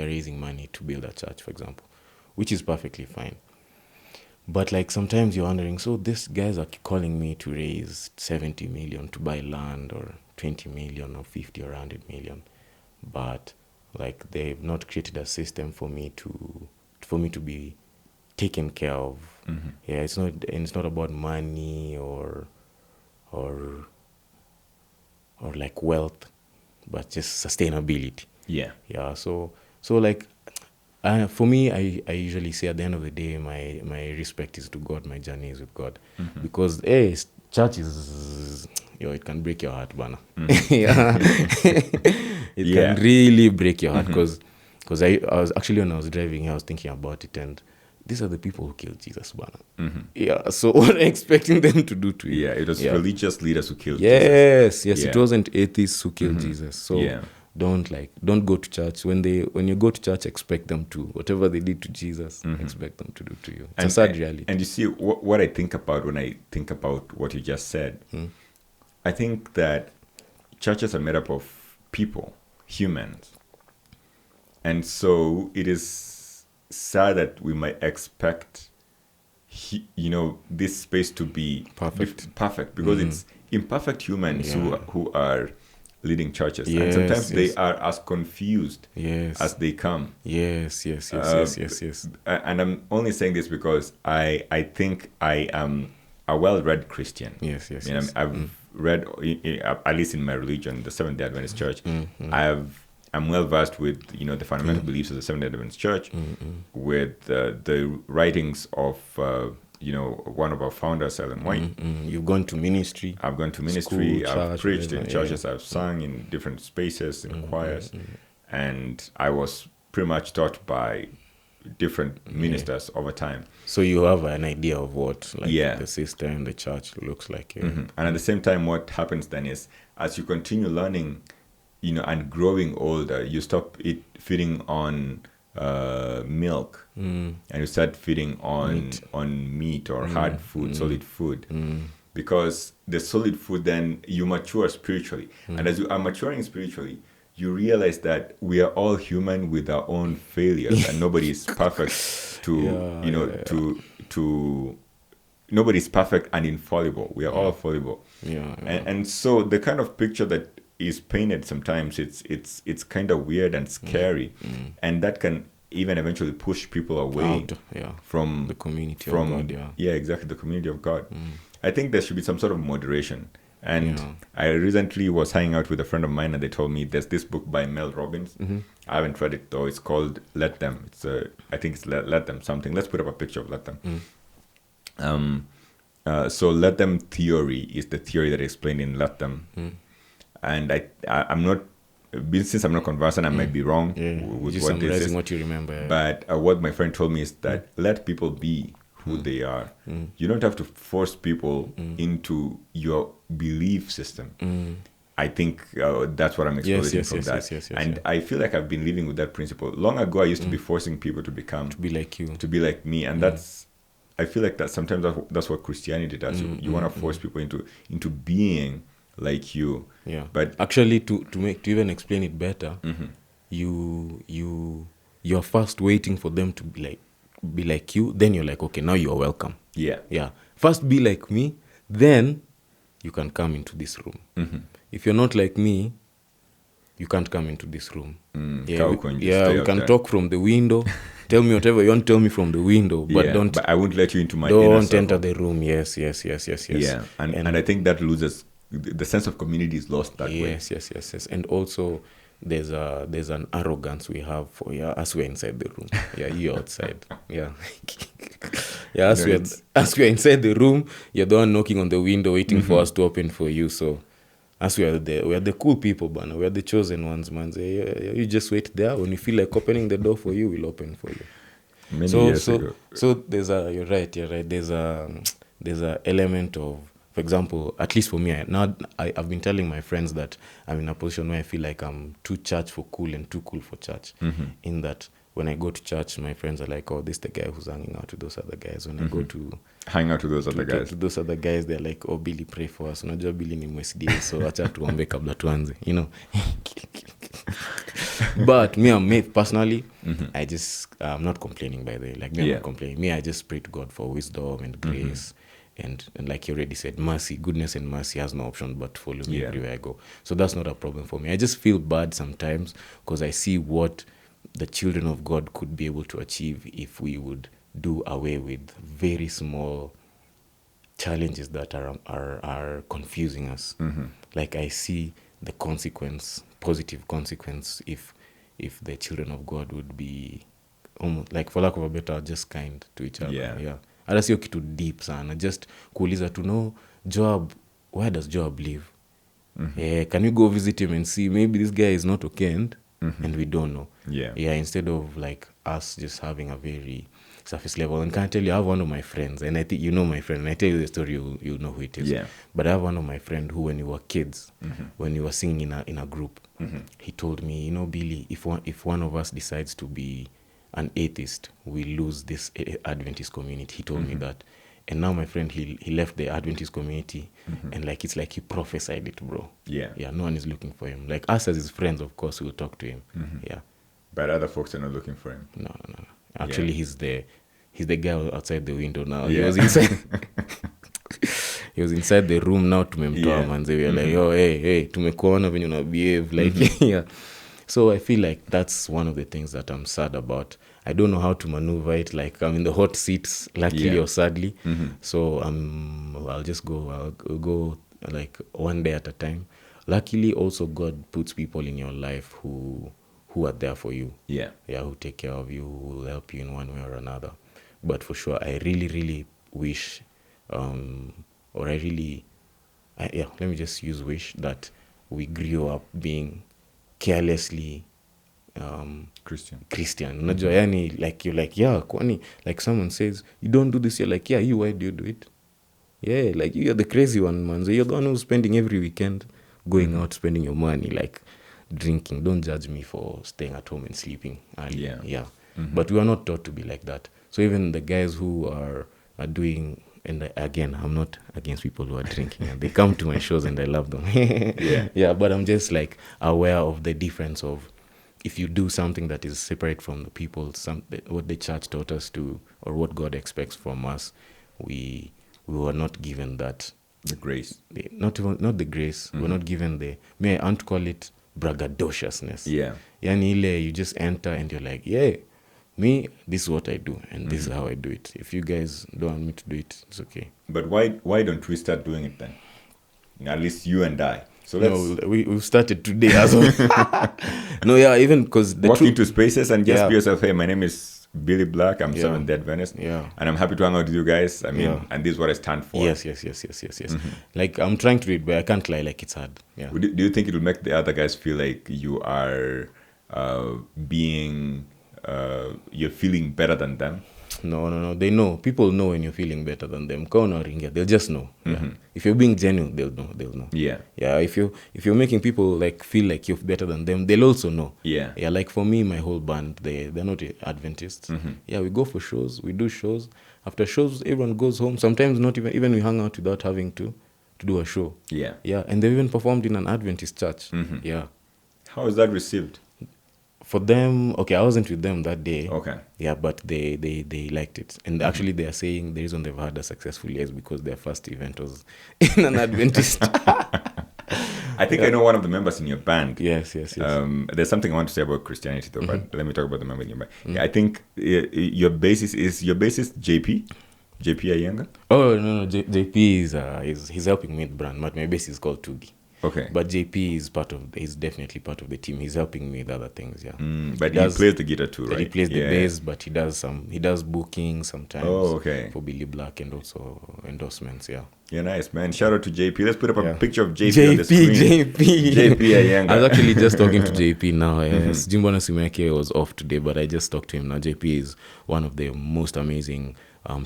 [SPEAKER 1] raising money to build a church, for example, which is perfectly fine. But like sometimes you're wondering, so these guys are calling me to raise 70 million to buy land, or 20 million or 50 or 100 million, but like they've not created a system for me to be taken care of. It's not about money or like wealth, but just sustainability.
[SPEAKER 2] Yeah.
[SPEAKER 1] Yeah. So like, for me, I usually say at the end of the day, my respect is to God. My journey is with God, because church is, it can break your heart, bana. Yeah. It
[SPEAKER 2] Yeah.
[SPEAKER 1] can really break your heart, because I was actually, when I was driving, I was thinking about it, and these are the people who killed Jesus, bana. Yeah. So what are you expecting them to do to you?
[SPEAKER 2] Yeah, it was religious leaders who killed
[SPEAKER 1] yes,
[SPEAKER 2] Jesus.
[SPEAKER 1] It wasn't atheists who killed Jesus. So don't go to church. When you go to church, expect them to, whatever they did to Jesus, expect them to do to you. It's a sad reality.
[SPEAKER 2] And you see, what I think about when I think about what you just said, I think that churches are made up of people, humans. And so it is sad that we might expect, this space to be perfect, because it's imperfect humans who are leading churches, and sometimes they are as confused as they come.
[SPEAKER 1] Yes.
[SPEAKER 2] And I'm only saying this because I think I am a well-read Christian.
[SPEAKER 1] Yes.
[SPEAKER 2] I've read, at least in my religion, the Seventh-day Adventist Church. I'm well versed with the fundamental beliefs of the Seventh-day Adventist Church, with the writings of one of our founders, Ellen White.
[SPEAKER 1] You've gone to ministry.
[SPEAKER 2] I've gone to ministry.
[SPEAKER 1] School,
[SPEAKER 2] I've
[SPEAKER 1] church,
[SPEAKER 2] preached in
[SPEAKER 1] whatever,
[SPEAKER 2] churches. I've sung in different spaces, in choirs, and I was pretty much taught by different ministers over time.
[SPEAKER 1] So you have an idea of what the system, the church looks like.
[SPEAKER 2] And at the same time, what happens then is, as you continue learning, and growing older, you stop feeding on milk, and you start feeding on meat or hard food, solid food, because the solid food, then you mature spiritually, and as you are maturing spiritually, you realize that we are all human with our own failures, and nobody is perfect nobody's perfect and infallible. We are all fallible. And so the kind of picture that is painted sometimes, it's kind of weird and scary, and that can even eventually push people away from
[SPEAKER 1] the community of God.
[SPEAKER 2] Exactly, the community of God. I think there should be some sort of moderation. And I recently was hanging out with a friend of mine, and they told me there's this book by Mel Robbins. I haven't read it though. It's called Let Them. I think it's Let Them something. Let's put up a picture of Let Them. So Let Them theory is the theory that is explained in Let Them. And I'm not, since I'm not conversant, I might be wrong with
[SPEAKER 1] just
[SPEAKER 2] what this is.
[SPEAKER 1] What you remember.
[SPEAKER 2] But what my friend told me is that let people be who they are. You don't have to force people into your belief system. I think that's what I'm experiencing from that. And I feel like I've been living with that principle. Long ago, I used to be forcing people to be like you, to be like me, and I feel like that sometimes that's what Christianity does. You want to force people into being like you. But
[SPEAKER 1] actually, to even explain it better, you're first waiting for them to be like you. Then you're like, okay, now you're welcome. First be like me, then you can come into this room. If you're not like me, you can't come into this room. We can talk from the window. Tell me whatever you want to tell me from the window, but
[SPEAKER 2] But I won't let you into my.
[SPEAKER 1] Don't enter the room. Yes.
[SPEAKER 2] Yeah, and I think that loses the sense of community is lost that way.
[SPEAKER 1] Yes. And also, there's an arrogance we have for us. We're inside the room. You're outside. As we're inside the room, you're the one knocking on the window, waiting for us to open for you. So, as we are the cool people, but we are the chosen ones, man. So, you just wait there. When you feel like opening the door for you, we'll open for you.
[SPEAKER 2] Many years ago.
[SPEAKER 1] So you're right. There's a element of, for example, at least for me, I've been telling my friends that I'm in a position where I feel like I'm too church for cool and too cool for church. In that, when I go to church, my friends are like, oh, this is the guy who's hanging out with those other guys. When I go to
[SPEAKER 2] hang out with those other guys,
[SPEAKER 1] they're like, oh, Billy, pray for us. Unajua Billy ni MSDA, so acha tuombe kabla tuanze, But me personally, I'm not complaining, by the way. I'm not complaining. I just pray to God for wisdom and grace. And like you already said, mercy, goodness and mercy has no option but to follow me everywhere I go. So that's not a problem for me. I just feel bad sometimes because I see what the children of God could be able to achieve if we would do away with very small challenges that are confusing us. Like I see the positive consequence, if if the children of God would be almost, like, for lack of a better, just kind to each other.
[SPEAKER 2] Yeah.
[SPEAKER 1] Hata sio kitu deep sana, just kuuliza to know Joab, where does Joab live? Can you go visit him and see maybe this guy is not okay and we don't know. Instead of like us just having a very surface level. And can I tell you, I have one of my friends, and I think you know my friend, and I tell you the story, you'll know who it is. But I have one of my friend who, when we were kids, when we were singing in a group, he told me, you know, Billy, if one of us decides to be an atheist, we lose this Adventist community. He told me that. And now my friend, he left the Adventist community, and like it's like he prophesied it, bro. No one is looking for him. Like us as his friends, of course, we'll talk to him.
[SPEAKER 2] But other folks are not looking for him.
[SPEAKER 1] No. Actually, he's the guy outside the window now. He was inside. He was inside the room now. Tumemtoa manze. We were like, yo, hey, tumekuona when you behave, like So I feel like that's one of the things that I'm sad about. I don't know how to maneuver it. Like, I'm in the hot seats, luckily or sadly. So I'll just go. I'll go like one day at a time. Luckily, also God puts people in your life who are there for you. Who take care of you, who will help you in one way or another. But for sure, I really, really wish, let me just use wish that we grew up being carelessly Christian. Unajua, yani, like, you're like, kwani, like someone says, you don't do this, you're like, why do you do it? Like, you're the crazy one, man. So you're the one who's spending every weekend going out, spending your money, like, drinking. Don't judge me for staying at home and sleeping early. But we are not taught to be like that. So even the guys who are doing, and again, I'm not against people who are drinking. They come to my shows and I love them. But I'm just like aware of the difference of, if you do something that is separate from the people, what the church taught us to, or what God expects from us, we were not given that.
[SPEAKER 2] The grace.
[SPEAKER 1] Not the grace. We're not given I want to call it braggadociousness. Yani ile, you just enter and you're like, me, this is what I do, and this is how I do it. If you guys don't want me to do it, it's okay.
[SPEAKER 2] But why don't we start doing it then? At least you and I. So
[SPEAKER 1] we've started today as well. Even because
[SPEAKER 2] walk into spaces and just be yourself. Hey, my name is Billy Black. I'm Seventh-day Adventist. And I'm happy to hang out with you guys. I mean, and this is what I stand for.
[SPEAKER 1] Yes. Like, I'm trying to do it, but I can't lie. Like, it's hard.
[SPEAKER 2] Do you think it will make the other guys feel like you are you're feeling better than them?
[SPEAKER 1] No. They know. People know when you're feeling better than them. They'll just know. If you're being genuine, they'll know. If you're making people like feel like you're better than them, they'll also know. Like for me, my whole band, they're not Adventists. We go for shows. We do shows. After shows, everyone goes home. Sometimes not even we hang out without having to do a show. And they've even performed in an Adventist church.
[SPEAKER 2] How is that received?
[SPEAKER 1] For them, okay, I wasn't with them that day.
[SPEAKER 2] Okay.
[SPEAKER 1] But they liked it. And actually they are saying the reason they've had a successful year is because their first event was in an Adventist.
[SPEAKER 2] I think I know one of the members in your band.
[SPEAKER 1] Yes.
[SPEAKER 2] There's something I want to say about Christianity though, but let me talk about the member in your band. I think your bassist JP Ayenga?
[SPEAKER 1] Oh, no, JP is he's helping me with brand. My bassist is called Tugi.
[SPEAKER 2] Okay.
[SPEAKER 1] But JP is definitely part of the team. He's helping me with other things,
[SPEAKER 2] But he plays the guitar too, right?
[SPEAKER 1] He plays the bass, but he does booking sometimes for Billy Black and also endorsements,
[SPEAKER 2] nice, man. Shout out to JP. Let's put up a picture of JP on the screen. JP Ayenga.
[SPEAKER 1] I was actually just talking to JP now. Jimbona Simeke was off today, but I just talked to him now. JP is one of the most amazing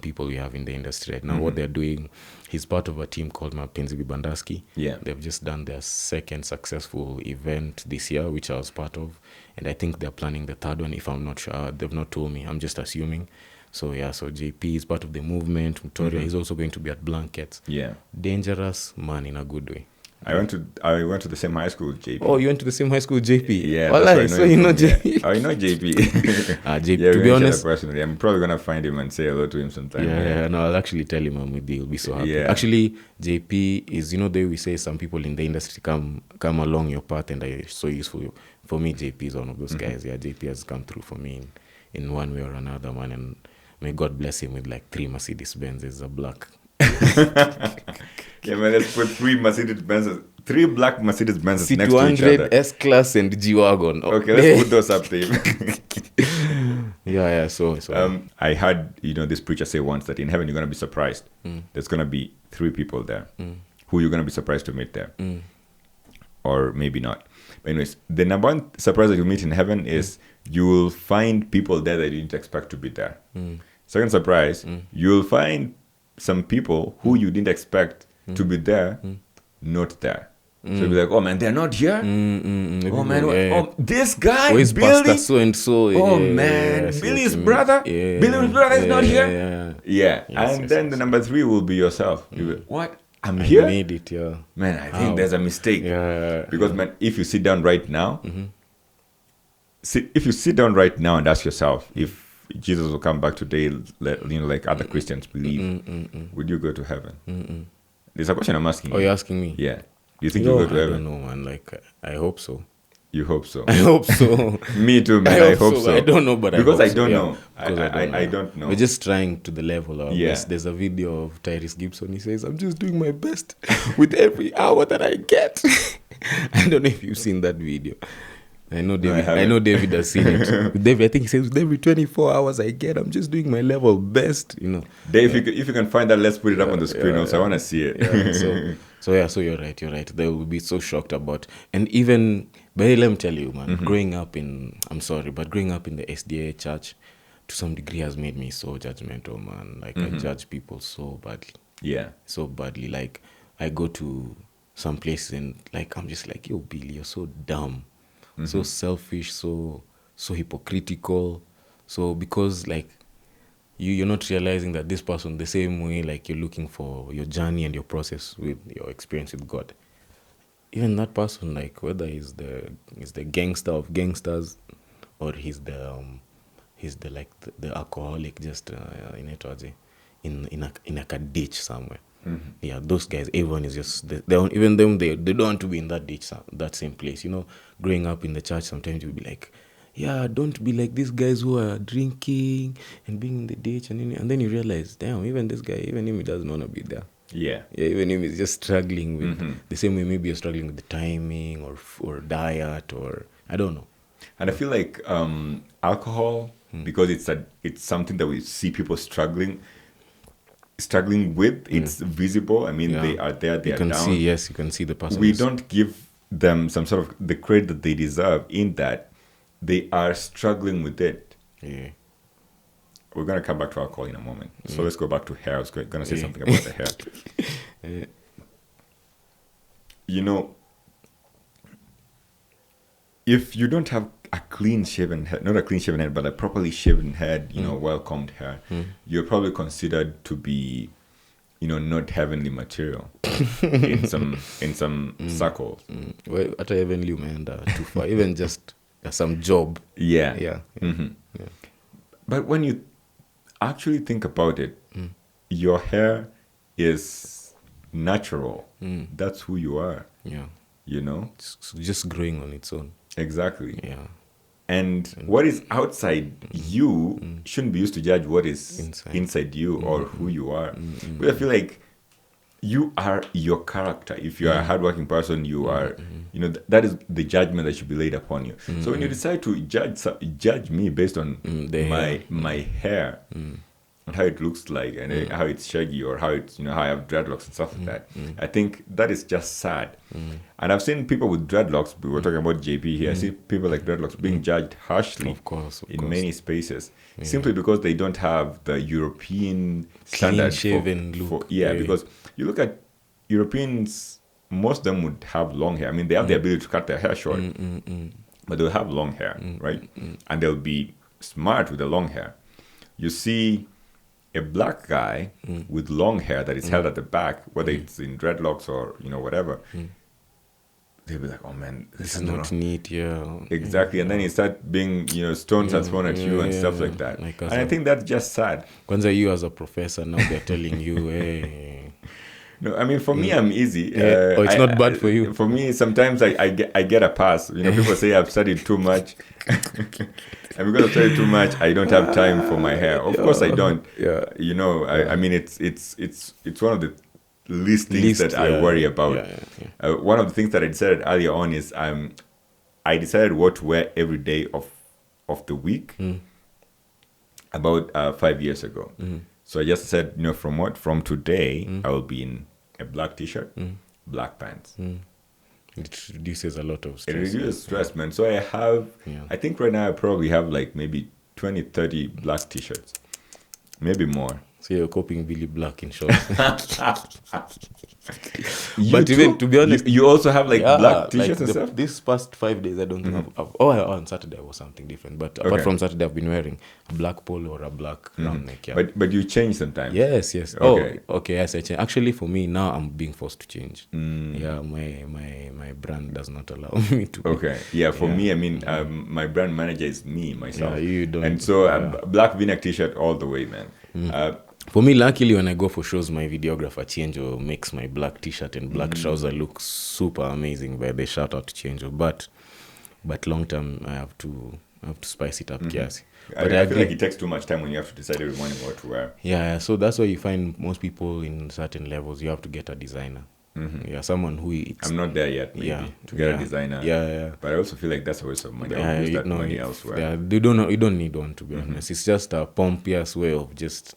[SPEAKER 1] people we have in the industry right now. What they're doing, he's part of a team called Mapenzi Bibandaski. They've just done their second successful event this year, which I was part of, and I think they're planning the third one. If I'm not sure, they've not told me. I'm just assuming. So JP is part of the movement. Victoria, he's also going to be at Blankets. Dangerous man in a good way.
[SPEAKER 2] I went to the same high school with JP.
[SPEAKER 1] Oh, you went to the same high school with JP?
[SPEAKER 2] Yeah.
[SPEAKER 1] Well, so you know JP.
[SPEAKER 2] I know JP.
[SPEAKER 1] JP, to be honest,
[SPEAKER 2] personally, I'm probably gonna find him and say hello to him sometime.
[SPEAKER 1] No, I'll actually tell him I'm with you. He'll be so happy. Actually, JP is, the way we say some people in the industry come along your path and are so useful. For me, JP is one of those guys. JP has come through for me in one way or another, man. And may God bless him with like 3 Mercedes Benzes, a black.
[SPEAKER 2] Man, let's put 3 Mercedes 3 black Mercedes Benzes next to each other.
[SPEAKER 1] C200, S-Class, and G-Wagon.
[SPEAKER 2] Okay, let's put those up there.
[SPEAKER 1] Yeah. So
[SPEAKER 2] I heard, this preacher say once that in heaven you're going to be surprised. There's going to be 3 people there who you're going to be surprised to meet there. Or maybe not. But anyways, the number one surprise that you meet in heaven is you will find people there that you didn't expect to be there. Second surprise, you'll find some people who you didn't expect to be there, not there. So you'll be like, oh man, they're not here? Oh man, oh, this guy,
[SPEAKER 1] is
[SPEAKER 2] Billy?
[SPEAKER 1] Pastor so-and-so?
[SPEAKER 2] Oh man, Billy's brother? Billy's brother is not here? Yeah.
[SPEAKER 1] Yes,
[SPEAKER 2] Then the number 3 will be yourself. You'll be, what? I'm here?
[SPEAKER 1] I made it, yeah.
[SPEAKER 2] Man, I think there's a mistake.
[SPEAKER 1] Yeah.
[SPEAKER 2] Because man, if you sit down right now, if you sit down right now and ask yourself, if Jesus will come back today, like other Christians believe, would you go to heaven? There's a question I'm asking you.
[SPEAKER 1] Oh, you're asking me?
[SPEAKER 2] Yeah. Do you think you'll go to heaven?
[SPEAKER 1] I don't know, man. Like, I hope so.
[SPEAKER 2] You hope so?
[SPEAKER 1] I hope so.
[SPEAKER 2] Me too, man. I hope so.
[SPEAKER 1] I don't know, but
[SPEAKER 2] because
[SPEAKER 1] I
[SPEAKER 2] I
[SPEAKER 1] hope
[SPEAKER 2] don't
[SPEAKER 1] so.
[SPEAKER 2] know.
[SPEAKER 1] Yeah.
[SPEAKER 2] I don't know.
[SPEAKER 1] We're just trying to the level of
[SPEAKER 2] Yeah.
[SPEAKER 1] There's a video of Tyrese Gibson. He says, I'm just doing my best with every hour that I get. I don't know if you've seen that video. I know David. I know David has seen it. With David, I think he says, with every 24 hours I get, I'm just doing my level best.
[SPEAKER 2] Dave, if you can find that, let's put it up on the screen. Also, I want to see it.
[SPEAKER 1] Yeah. So you're right. They will be so shocked about. And even, but let me tell you, man, growing up in the SDA church, to some degree has made me so judgmental, man. Like I judge people so badly.
[SPEAKER 2] Yeah.
[SPEAKER 1] So badly. Like I go to some places and like I'm just like, yo, Billy, you're so dumb. So selfish, so hypocritical. So because like you're not realizing that this person the same way like you're looking for your journey and your process with your experience with God. Even that person, like whether he's the gangster of gangsters or he's the alcoholic just in a ditch somewhere. Yeah, those guys, everyone is just they don't want to be in that ditch, that same place. Growing up in the church, sometimes you'll be like, yeah, don't be like these guys who are drinking and being in the ditch, and then you realize, damn, even this guy, even him, he doesn't want to be there.
[SPEAKER 2] Yeah,
[SPEAKER 1] even him is just struggling with the same way. Maybe you're struggling with the timing or diet or I don't know.
[SPEAKER 2] And I feel like alcohol, because it's something that we see people struggling with. It's visible. I mean, they are there. They are down.
[SPEAKER 1] You can see the person.
[SPEAKER 2] We don't give them some sort of the credit that they deserve in that they are struggling with it. Yeah. We're going to come back to alcohol in a moment. So let's go back to hair. I was going to say something about the hair. If you don't have a clean shaven head, not a clean shaven head, but a properly shaven head, well-combed hair, you're probably considered to be, not heavenly material in some circles.
[SPEAKER 1] Well, at heavenly man, too far. Even just some job.
[SPEAKER 2] Yeah. But when you actually think about it, your hair is natural. That's who you are. Yeah.
[SPEAKER 1] It's just growing on its own.
[SPEAKER 2] Exactly.
[SPEAKER 1] Yeah.
[SPEAKER 2] And what is outside you shouldn't be used to judge what is inside you or who you are. But I feel like you are your character. If you are a hardworking person, you are, that is the judgment that should be laid upon you. So when you decide to judge me based on my hair and how it looks like and how it's shaggy or how it's, how I have dreadlocks and stuff like that, I think that is just sad. And I've seen people with dreadlocks, we were talking about JP here, I see people like dreadlocks being judged harshly in many spaces, simply because they don't have the European standard
[SPEAKER 1] shaven look.
[SPEAKER 2] Because you look at Europeans, most of them would have long hair. I mean, they have the ability to cut their hair short, but they'll have long hair, right? And they'll be smart with the long hair. You see a black guy with long hair that is held at the back, whether it's in dreadlocks or whatever, they'll be like, oh man,
[SPEAKER 1] this is not neat.
[SPEAKER 2] Exactly. And then you start being stones are thrown at you and stuff like that. Like and I think that's just sad.
[SPEAKER 1] Kwanza, you as a professor, now they're telling you, hey.
[SPEAKER 2] No, I mean, for me, I'm easy.
[SPEAKER 1] It's not bad for you.
[SPEAKER 2] For me, sometimes I get a pass. People say I've studied too much. And because I've studied too much, I don't have time for my hair. Of course, I don't. I mean, it's one of the least things that I worry about.
[SPEAKER 1] Yeah.
[SPEAKER 2] One of the things that I decided earlier on is I decided what to wear every day of the week about 5 years ago. So I just said, from today, I will be in a black t-shirt, black pants.
[SPEAKER 1] It reduces a lot of stress.
[SPEAKER 2] It reduces stress, man. So I think right now I probably have like maybe 20, 30 black t-shirts. Maybe more.
[SPEAKER 1] So you're copying Billy Black in shorts.
[SPEAKER 2] But even to be honest, you also have like black t-shirts and stuff?
[SPEAKER 1] This past 5 days, I don't think on Saturday I was something different. But apart from Saturday, I've been wearing a black polo or a black round neck. Yeah.
[SPEAKER 2] But you change sometimes?
[SPEAKER 1] Yes.
[SPEAKER 2] Okay.
[SPEAKER 1] Okay, yes, I change. Actually, for me, now I'm being forced to change. Yeah, my brand does not allow me to.
[SPEAKER 2] Okay. Yeah, for me, I mean, my brand manager is myself.
[SPEAKER 1] Yeah, you don't.
[SPEAKER 2] And so black v-neck t-shirt all the way, man.
[SPEAKER 1] For me, luckily, when I go for shows, my videographer Chienjo makes my black t-shirt and black trouser look super amazing. By the shout out to Chienjo, but long term, I have to spice it up, kiasi.
[SPEAKER 2] But I feel like it takes too much time when you have to decide every morning what to wear.
[SPEAKER 1] Yeah, so that's why you find most people in certain levels, you have to get a designer. Yeah, someone who
[SPEAKER 2] I'm not there yet, maybe, to get a designer.
[SPEAKER 1] Yeah.
[SPEAKER 2] But I also feel like that's a waste of money. I'll use that money elsewhere.
[SPEAKER 1] Yeah, you don't need one, to be honest. It's just a pompous way of just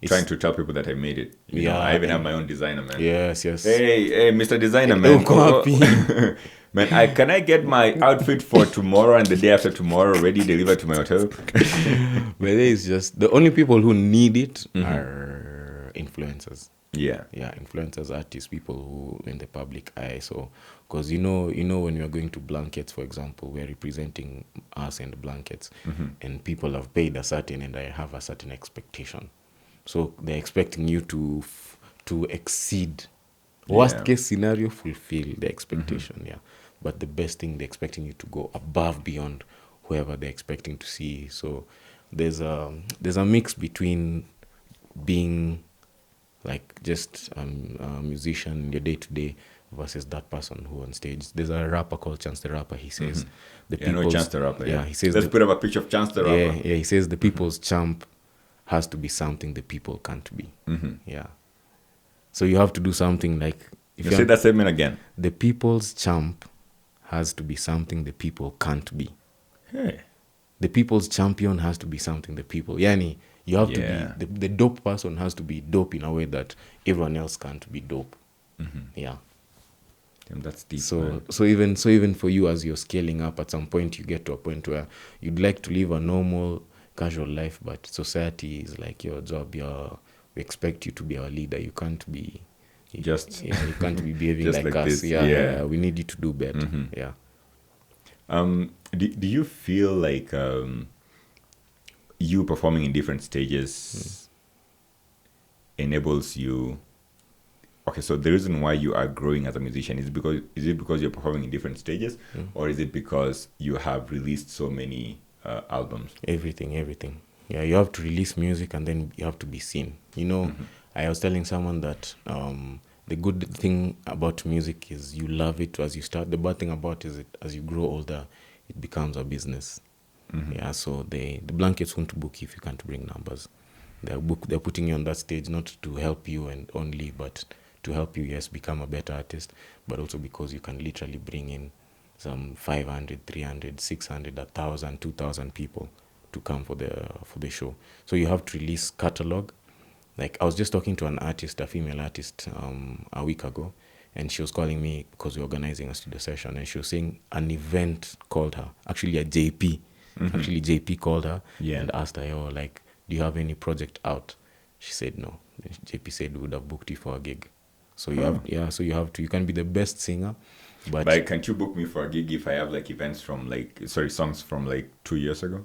[SPEAKER 2] trying to tell people that I made it. You know, I even have my own designer, man.
[SPEAKER 1] Yes.
[SPEAKER 2] Hey, Mr. Designer, man. Man, can I get my outfit for tomorrow and the day after tomorrow ready, delivered to my hotel?
[SPEAKER 1] But it's just the only people who need it are influencers. Yeah, influencers, artists, people who in the public eye. So, because you know, when we are going to blankets, for example, we are representing us and blankets, and people have paid a certain, and I have a certain expectation. So they're expecting you to exceed. Worst case scenario, fulfill the expectation. Yeah, but the best thing, they're expecting you to go above, beyond whoever they're expecting to see. So there's a mix between being like just a musician in your day to day versus that person who on stage. There's a rapper called Chance the Rapper. He says
[SPEAKER 2] Chance the Rapper. Yeah,
[SPEAKER 1] he says
[SPEAKER 2] let's put up a picture of Chance the Rapper.
[SPEAKER 1] Yeah, he says the people's champ has to be something the people can't be. Yeah. So you have to do something like...
[SPEAKER 2] You say that statement again.
[SPEAKER 1] The people's champ has to be something the people can't be.
[SPEAKER 2] Hey.
[SPEAKER 1] The people's champion has to be something the people... Yani, you have to be... The dope person has to be dope in a way that everyone else can't be dope. Yeah.
[SPEAKER 2] Damn, that's deep.
[SPEAKER 1] So even for you, as you're scaling up, at some point you get to a point where you'd like to live a normal... casual life, but society is like your job. We expect you to be our leader. You can't be you can't be behaving like us. Yeah, we need you to do better. Yeah.
[SPEAKER 2] Do you feel like you performing in different stages enables you? Okay, so the reason why you are growing as a musician is it because you're performing in different stages, or is it because you have released so many albums?
[SPEAKER 1] Everything. Yeah, you have to release music and then you have to be seen. I was telling someone that the good thing about music is you love it as you start. The bad thing about it is as you grow older, it becomes a business. Yeah, so the blankets won't book if you can't bring numbers. They're putting you on that stage not to help you and only, but to help you, yes, become a better artist, but also because you can literally bring in some 500, 300, 600, 1,000, 2,000 people to come for the show. So you have to release catalog. Like I was just talking to an artist, a female artist, a week ago, and she was calling me because we're organizing a studio session, and she was saying an event called her, actually a JP. Actually, JP called her and asked her, like, do you have any project out? She said no. JP said we would have booked you for a gig. So you have to. You can be the best singer, but
[SPEAKER 2] can't you book me for a gig if I have like songs from like 2 years ago?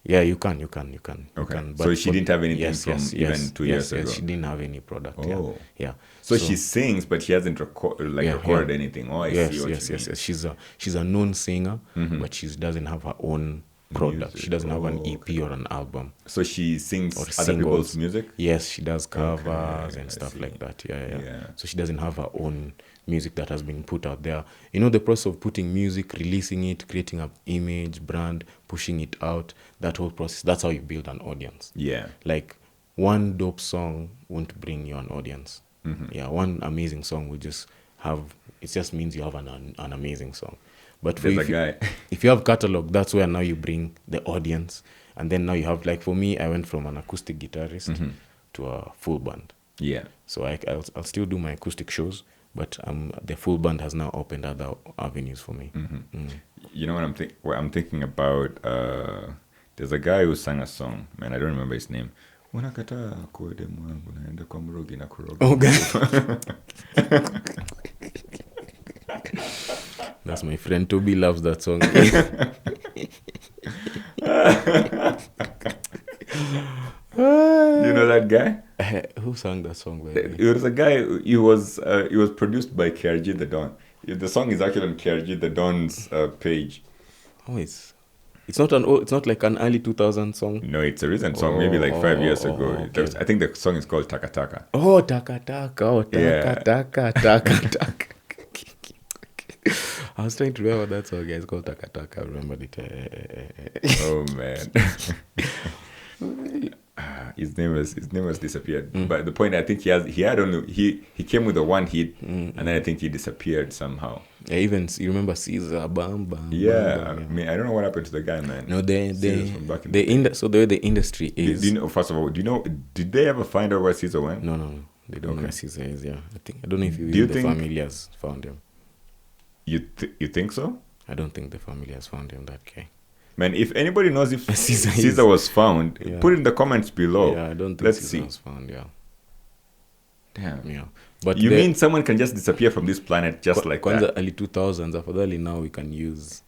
[SPEAKER 1] Yeah, you can.
[SPEAKER 2] Okay. So she didn't have anything from even 2 years ago?
[SPEAKER 1] Yes, she didn't have any product.
[SPEAKER 2] Oh.
[SPEAKER 1] Yeah.
[SPEAKER 2] So she sings, but she hasn't recorded anything. Oh, I see what you mean.
[SPEAKER 1] Yes. She's a known singer, but she doesn't have her own product. She doesn't have an EP or an album.
[SPEAKER 2] So she sings other people's music?
[SPEAKER 1] Yes, she does covers and stuff like that. Yeah. So she doesn't have her own music that has been put out there. The process of putting music, releasing it, creating an image, brand, pushing it out, that whole process, that's how you build an audience.
[SPEAKER 2] Yeah.
[SPEAKER 1] Like one dope song won't bring you an audience. Yeah, one amazing song will just have, it just means you have an amazing song. But for
[SPEAKER 2] There's a guy.
[SPEAKER 1] if you have catalog, that's where now you bring the audience. And then now you have, like for me, I went from an acoustic guitarist to a full band.
[SPEAKER 2] Yeah.
[SPEAKER 1] So I'll still do my acoustic shows, but the full band has now opened other avenues for me.
[SPEAKER 2] You know what I'm thinking about? There's a guy who sang a song, man, I don't remember his name. Unakataa kode mwangu naenda kwa mrogi na kuroga.
[SPEAKER 1] Okay. That's my friend Toby loves that song.
[SPEAKER 2] You know that guy?
[SPEAKER 1] Who sang that song? By the way?
[SPEAKER 2] It was a guy. He was produced by KRG The Don. The song is actually on KRG The Don's page.
[SPEAKER 1] Oh, it's not like an early 2000 song.
[SPEAKER 2] No, it's a recent song, maybe like 5 years ago.
[SPEAKER 1] Okay.
[SPEAKER 2] I think the song is called Taka Taka.
[SPEAKER 1] Oh, taka taka, oh taka
[SPEAKER 2] Yeah.
[SPEAKER 1] taka taka taka. I was trying to remember that song. Yeah, it's called Taka Taka. I remembered it.
[SPEAKER 2] Oh man. His name was disappeared. But the point, I think he came with a one hit, and then I think he disappeared somehow.
[SPEAKER 1] Yeah, even you remember Caesar, bam bam.
[SPEAKER 2] Yeah,
[SPEAKER 1] bam, bam,
[SPEAKER 2] I mean, I don't know what happened to the guy, man.
[SPEAKER 1] No,
[SPEAKER 2] Caesar's from back in the day.
[SPEAKER 1] so the way the industry is.
[SPEAKER 2] Do you know, first of all, did they ever find out where Caesar went?
[SPEAKER 1] No, they don't know where Caesar is. Yeah, I don't know if
[SPEAKER 2] Do you
[SPEAKER 1] the
[SPEAKER 2] think-
[SPEAKER 1] family has found him.
[SPEAKER 2] You think so?
[SPEAKER 1] I don't think the family has found him. That guy.
[SPEAKER 2] Man, if anybody knows if
[SPEAKER 1] Caesar
[SPEAKER 2] Caesar was found,
[SPEAKER 1] Yeah.
[SPEAKER 2] put it in the comments below.
[SPEAKER 1] Yeah, I don't think
[SPEAKER 2] Let's
[SPEAKER 1] Caesar
[SPEAKER 2] see.
[SPEAKER 1] was found. Yeah,
[SPEAKER 2] Damn.
[SPEAKER 1] yeah. But
[SPEAKER 2] You mean someone can just disappear from this planet just like
[SPEAKER 1] Kwanza
[SPEAKER 2] that?
[SPEAKER 1] early 2000s, afadhali now we can use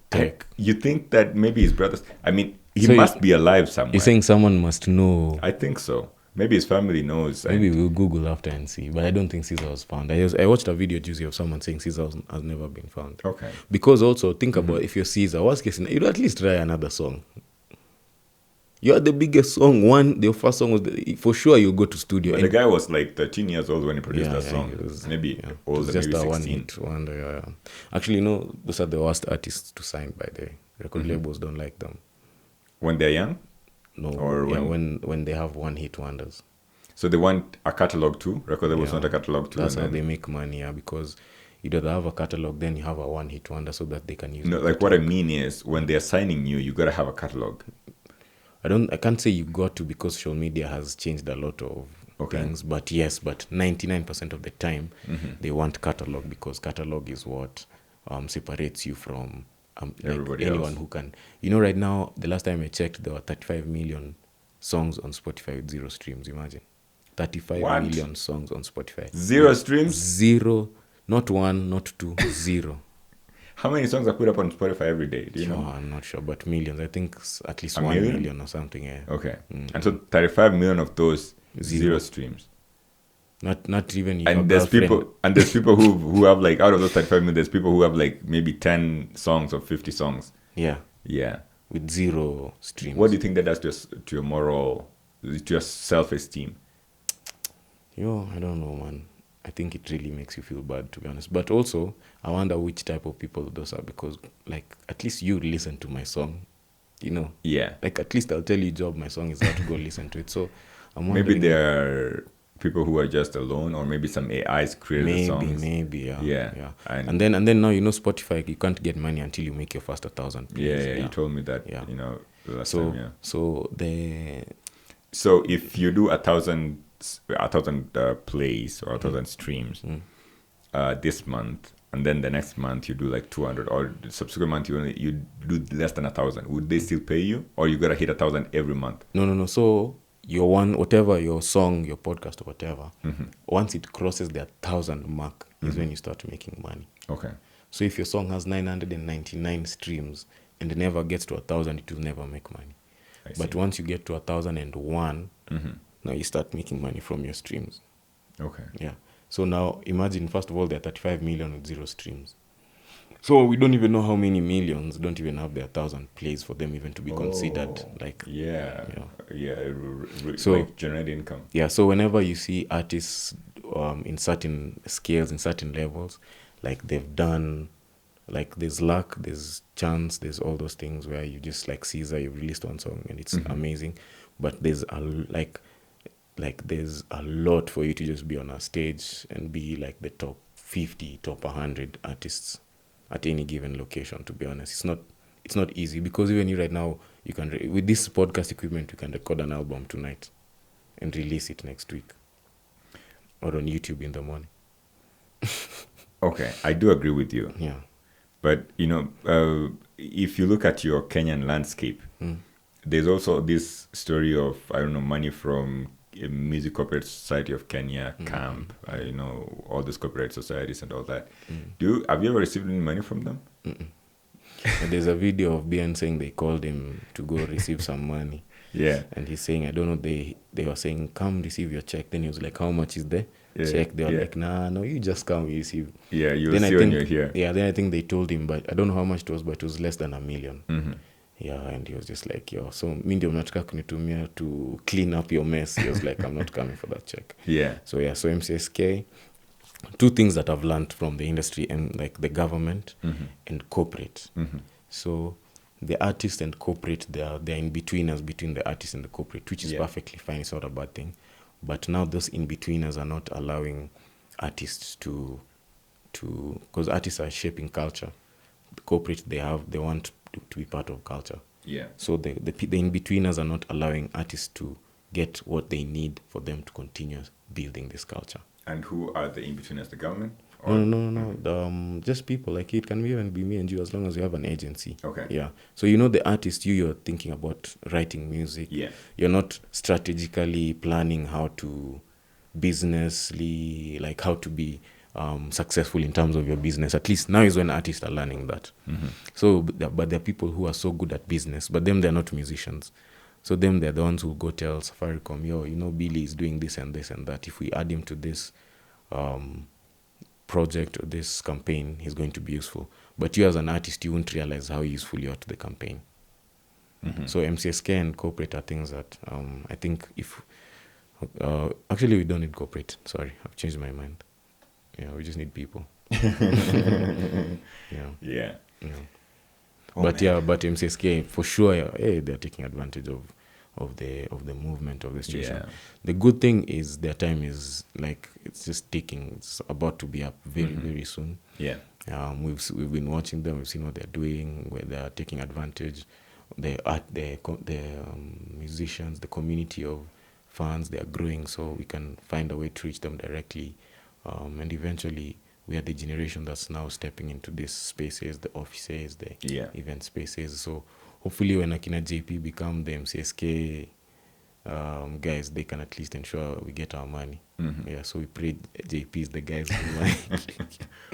[SPEAKER 1] tech.
[SPEAKER 2] You think that maybe his brothers? I mean, he
[SPEAKER 1] So
[SPEAKER 2] must be alive somewhere.
[SPEAKER 1] You're saying someone must know.
[SPEAKER 2] I think so. Maybe his family knows.
[SPEAKER 1] Maybe we'll Google after and see. But I don't think Caesar was found. I watched a video Tuesday of someone saying Caesar has never been found.
[SPEAKER 2] Okay.
[SPEAKER 1] Because also, think about if you're Caesar, worst case scenario, you'd at least try another song. You had the biggest song. Your first song was for sure you'll go to studio.
[SPEAKER 2] But the guy was like 13 years old when he produced that song.
[SPEAKER 1] It was,
[SPEAKER 2] Maybe
[SPEAKER 1] it
[SPEAKER 2] older,
[SPEAKER 1] was just
[SPEAKER 2] maybe
[SPEAKER 1] a
[SPEAKER 2] 16.
[SPEAKER 1] one-hit wonder. Yeah. Actually, those are the worst artists to sign by the record labels. Don't like them.
[SPEAKER 2] When they're young?
[SPEAKER 1] No,
[SPEAKER 2] Or
[SPEAKER 1] when they have one-hit wonders.
[SPEAKER 2] So they want a catalog too? Record labels
[SPEAKER 1] Yeah.
[SPEAKER 2] want a catalog too?
[SPEAKER 1] That's
[SPEAKER 2] and
[SPEAKER 1] how they
[SPEAKER 2] then-
[SPEAKER 1] make money, yeah, because you either have a catalog, then you have a one-hit wonder so that they can use
[SPEAKER 2] No,
[SPEAKER 1] it.
[SPEAKER 2] like what I mean is when they're signing you gotta have a catalog.
[SPEAKER 1] I can't say you got to because social media has changed a lot of
[SPEAKER 2] Okay.
[SPEAKER 1] things, but 99% of the time they want catalog because catalog is what separates you from like
[SPEAKER 2] Everybody
[SPEAKER 1] anyone
[SPEAKER 2] else.
[SPEAKER 1] who can. Right now, the last time I checked, there were 35 million songs on Spotify with 0 streams. Imagine 35
[SPEAKER 2] What?
[SPEAKER 1] million songs on Spotify.
[SPEAKER 2] 0 streams?
[SPEAKER 1] 0, not 1, not 2, 0.
[SPEAKER 2] How many songs are put up on Spotify every day? Do you
[SPEAKER 1] Sure,
[SPEAKER 2] know?
[SPEAKER 1] I'm not sure, but millions. I think at least
[SPEAKER 2] A
[SPEAKER 1] 1
[SPEAKER 2] million?
[SPEAKER 1] million or something. Yeah.
[SPEAKER 2] Okay. And so 35 million of those, 0 streams.
[SPEAKER 1] Not even. Your
[SPEAKER 2] And there's
[SPEAKER 1] girlfriend.
[SPEAKER 2] people who have like, out of those 35 million, there's people who have like maybe 10 songs or 50 songs.
[SPEAKER 1] Yeah,
[SPEAKER 2] Yeah.
[SPEAKER 1] with 0 streams.
[SPEAKER 2] What do you think that does to your moral, to your self-esteem?
[SPEAKER 1] I don't know, man. I think it really makes you feel bad, to be honest. But also, I wonder which type of people those are because, like, at least you listen to my song,
[SPEAKER 2] Yeah.
[SPEAKER 1] Like, at least I'll tell you, Job, my song is how to go listen to it. So, I'm wondering.
[SPEAKER 2] Maybe there are people who are just alone, or maybe some AIs created the songs.
[SPEAKER 1] Maybe, yeah.
[SPEAKER 2] Yeah.
[SPEAKER 1] And then now, Spotify, you can't get money until you make your first 1,000 plays.
[SPEAKER 2] Yeah, you told me that,
[SPEAKER 1] Yeah.
[SPEAKER 2] the last
[SPEAKER 1] So,
[SPEAKER 2] time, yeah.
[SPEAKER 1] so
[SPEAKER 2] So if you do 1,000 plays or 1,000 streams this month, and then the next month you do like 200, or the subsequent month you do less than 1,000, would they still pay you, or you gotta hit 1,000 every month?
[SPEAKER 1] No. So your song, your podcast or whatever, once it crosses the 1,000 mark is when you start making money.
[SPEAKER 2] Okay.
[SPEAKER 1] So if your song has 999 streams and it never gets to 1,000, it will never make money. But once you get to 1,001, now you start making money from your streams.
[SPEAKER 2] Okay.
[SPEAKER 1] Yeah. So now imagine, first of all, there are 35 million with 0 streams. So we don't even know how many millions don't even have their 1,000 plays for them even to be considered. Like,
[SPEAKER 2] Yeah.
[SPEAKER 1] So-
[SPEAKER 2] like generate income.
[SPEAKER 1] yeah. So whenever you see artists in certain scales, in certain levels, like they've done, like there's luck, there's chance, there's all those things where you just like Caesar, you've released one song and it's amazing, but there's like there's a lot for you to just be on a stage and be like the top 50, top 100 artists at any given location. To be honest, it's not easy, because even you right now, you can with this podcast equipment, you can record an album tonight and release it next week, or on YouTube in the morning.
[SPEAKER 2] Okay, I do agree with you.
[SPEAKER 1] Yeah.
[SPEAKER 2] But, if you look at your Kenyan landscape, there's also this story of, I don't know, money from Music Corporate Society of Kenya, CAMP, all these corporate societies and all that. Have you ever received any money from them?
[SPEAKER 1] And there's a video of BN saying they called him to go receive some money.
[SPEAKER 2] Yeah.
[SPEAKER 1] And he's saying, I don't know, they were saying, come receive your check. Then he was like, how much is the check? They were like, nah, no, you just come, you receive.
[SPEAKER 2] Yeah, you'll see when you're here.
[SPEAKER 1] Yeah, then I think they told him, but I don't know how much it was, but it was less than $1 million.
[SPEAKER 2] Mm-hmm.
[SPEAKER 1] Yeah, and he was just like, yo, so mi ndio mnataka kunitumia to clean up your mess. He was like, I'm not coming for that check.
[SPEAKER 2] Yeah.
[SPEAKER 1] So MCSK, two things that I've learned from the industry and like the government and corporate. So the artist and corporate, they're in-betweeners between the artist and the corporate, which is perfectly fine. It's not a bad thing. But now those in-betweeners are not allowing artists to because artists are shaping culture. The corporate, they want to be part of culture.
[SPEAKER 2] Yeah. So
[SPEAKER 1] the in-betweeners are not allowing artists to get what they need for them to continue building this culture.
[SPEAKER 2] And who are the in-betweeners? The government?
[SPEAKER 1] Or? No. Just people. Like, it can even be me and you, as long as you have an agency.
[SPEAKER 2] Okay.
[SPEAKER 1] Yeah. So the artist, you're thinking about writing music.
[SPEAKER 2] Yeah.
[SPEAKER 1] You're not strategically planning how to businessly, like how to be successful in terms of your business. At least now is when artists are learning that. So, but there are people who are so good at business, but they're not musicians. So they're the ones who go tell Safaricom, yo, Billy is doing this and this and that. If we add him to this project or this campaign, he's going to be useful. But you as an artist, you won't realize how useful you are to the campaign. So MCSK and corporate are things that I think if... actually, we don't need corporate. Sorry, I've changed my mind. Yeah, we just need people.
[SPEAKER 2] Yeah.
[SPEAKER 1] But MCSK for sure, they're taking advantage of the movement of the situation.
[SPEAKER 2] Yeah.
[SPEAKER 1] The good thing is their time is like it's just ticking. It's about to be up very very soon.
[SPEAKER 2] Yeah.
[SPEAKER 1] We've been watching them. We've seen what they're doing, where they're taking advantage. The musicians, the community of fans, they are growing. So we can find a way to reach them directly. And eventually, we are the generation that's now stepping into these spaces, the offices, the event spaces. So hopefully when Akina JP become the MCSK guys, they can at least ensure we get our money. Yeah, so we pray JP is the guys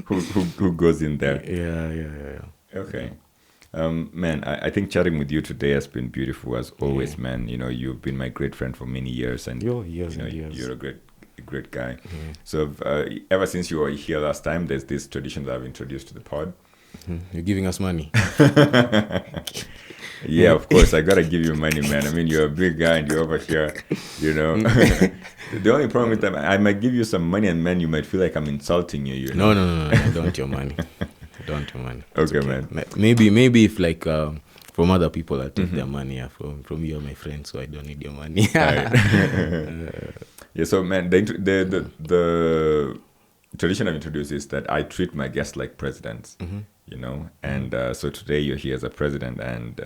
[SPEAKER 2] who goes in there.
[SPEAKER 1] Yeah.
[SPEAKER 2] Okay. Man, I think chatting with you today has been beautiful as always, man. You've been my great friend for many years, and
[SPEAKER 1] years.
[SPEAKER 2] You're a great guy. So ever since you were here last time, there's this tradition that I've introduced to the pod.
[SPEAKER 1] You're giving us money.
[SPEAKER 2] Yeah, of course, I gotta give you money, man. I mean, you're a big guy and you're over here, The only problem is that I might give you some money and, man, you might feel like I'm insulting you.
[SPEAKER 1] No, I don't want your money. I don't want your money.
[SPEAKER 2] Okay, man.
[SPEAKER 1] Maybe if like from other people I take their money. From you, my friend, so I don't need your money.
[SPEAKER 2] Yeah, so man, the tradition I've introduced is that I treat my guests like presidents, and so today you're here as a president, and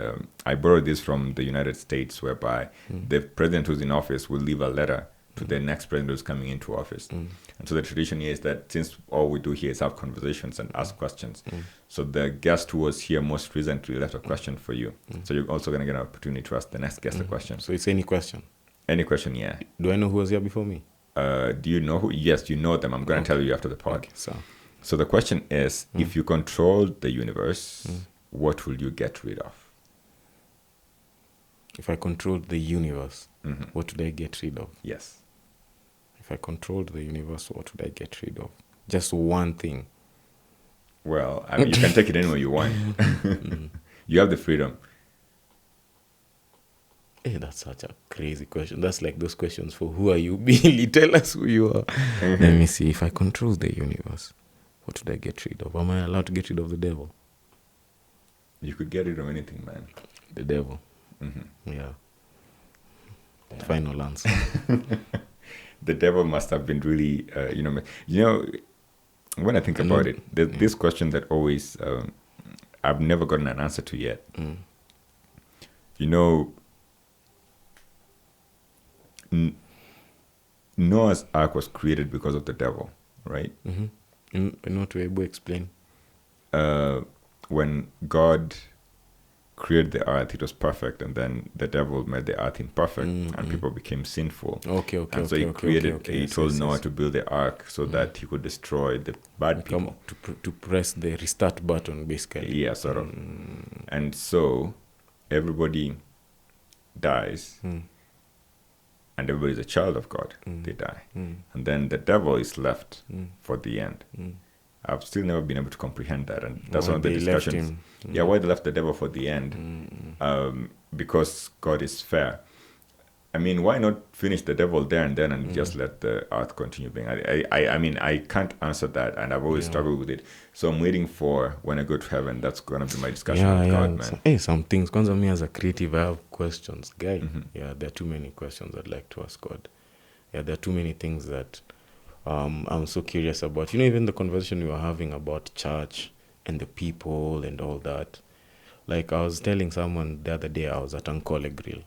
[SPEAKER 2] I borrowed this from the United States, whereby the president who's in office will leave a letter to the next president who's coming into office. And so the tradition here is that since all we do here is have conversations and ask questions, so the guest who was here most recently left a question for you. So you're also going to get an opportunity to ask the next guest a question.
[SPEAKER 1] So it's any question?
[SPEAKER 2] Any question, yeah.
[SPEAKER 1] Do I know who was here before me?
[SPEAKER 2] Do you know who? Yes, you know them. I'm going to tell you after the pod.
[SPEAKER 1] Okay,
[SPEAKER 2] so the question is, if you controlled the universe, what will you get rid of?
[SPEAKER 1] If I controlled the universe, what would I get rid of?
[SPEAKER 2] Yes.
[SPEAKER 1] If I controlled the universe, what would I get rid of? Just one thing.
[SPEAKER 2] Well, I mean, you can take it anywhere you want. You have the freedom.
[SPEAKER 1] Hey, that's such a crazy question. That's like those questions for who are you, Billy? Tell us who you are. Let me see. If I control the universe, what would I get rid of? Am I allowed to get rid of the devil?
[SPEAKER 2] You could get rid of anything, man.
[SPEAKER 1] The devil. Yeah. Final answer.
[SPEAKER 2] the devil must have been really, when I think about it, there's this question that always I've never gotten an answer to yet. Noah's Ark was created because of the devil, right?
[SPEAKER 1] In what way? Explain.
[SPEAKER 2] When God created the earth, it was perfect, and then the devil made the earth imperfect, and people became sinful.
[SPEAKER 1] And
[SPEAKER 2] so he created, he told Noah to build the ark so that he could destroy the bad people.
[SPEAKER 1] To press the restart button, basically.
[SPEAKER 2] Yeah, sort of. And so everybody dies, and everybody's a child of God. They die. And then the devil is left for the end. I've still never been able to comprehend that, and that's one of the discussions. Why they left the devil for the end? Because God is fair. I mean, why not finish the devil there and then and just let the earth continue being? I mean, I can't answer that, and I've always struggled with it. So I'm waiting for when I go to heaven. That's gonna be my discussion with God, man.
[SPEAKER 1] Some things. Because me as a creative, I have questions, guy. Yeah, there are too many questions I'd like to ask God. Yeah, there are too many things that I'm so curious about. Even the conversation we were having about church and the people and all that. Like I was telling someone the other day, I was at Ankole Grill.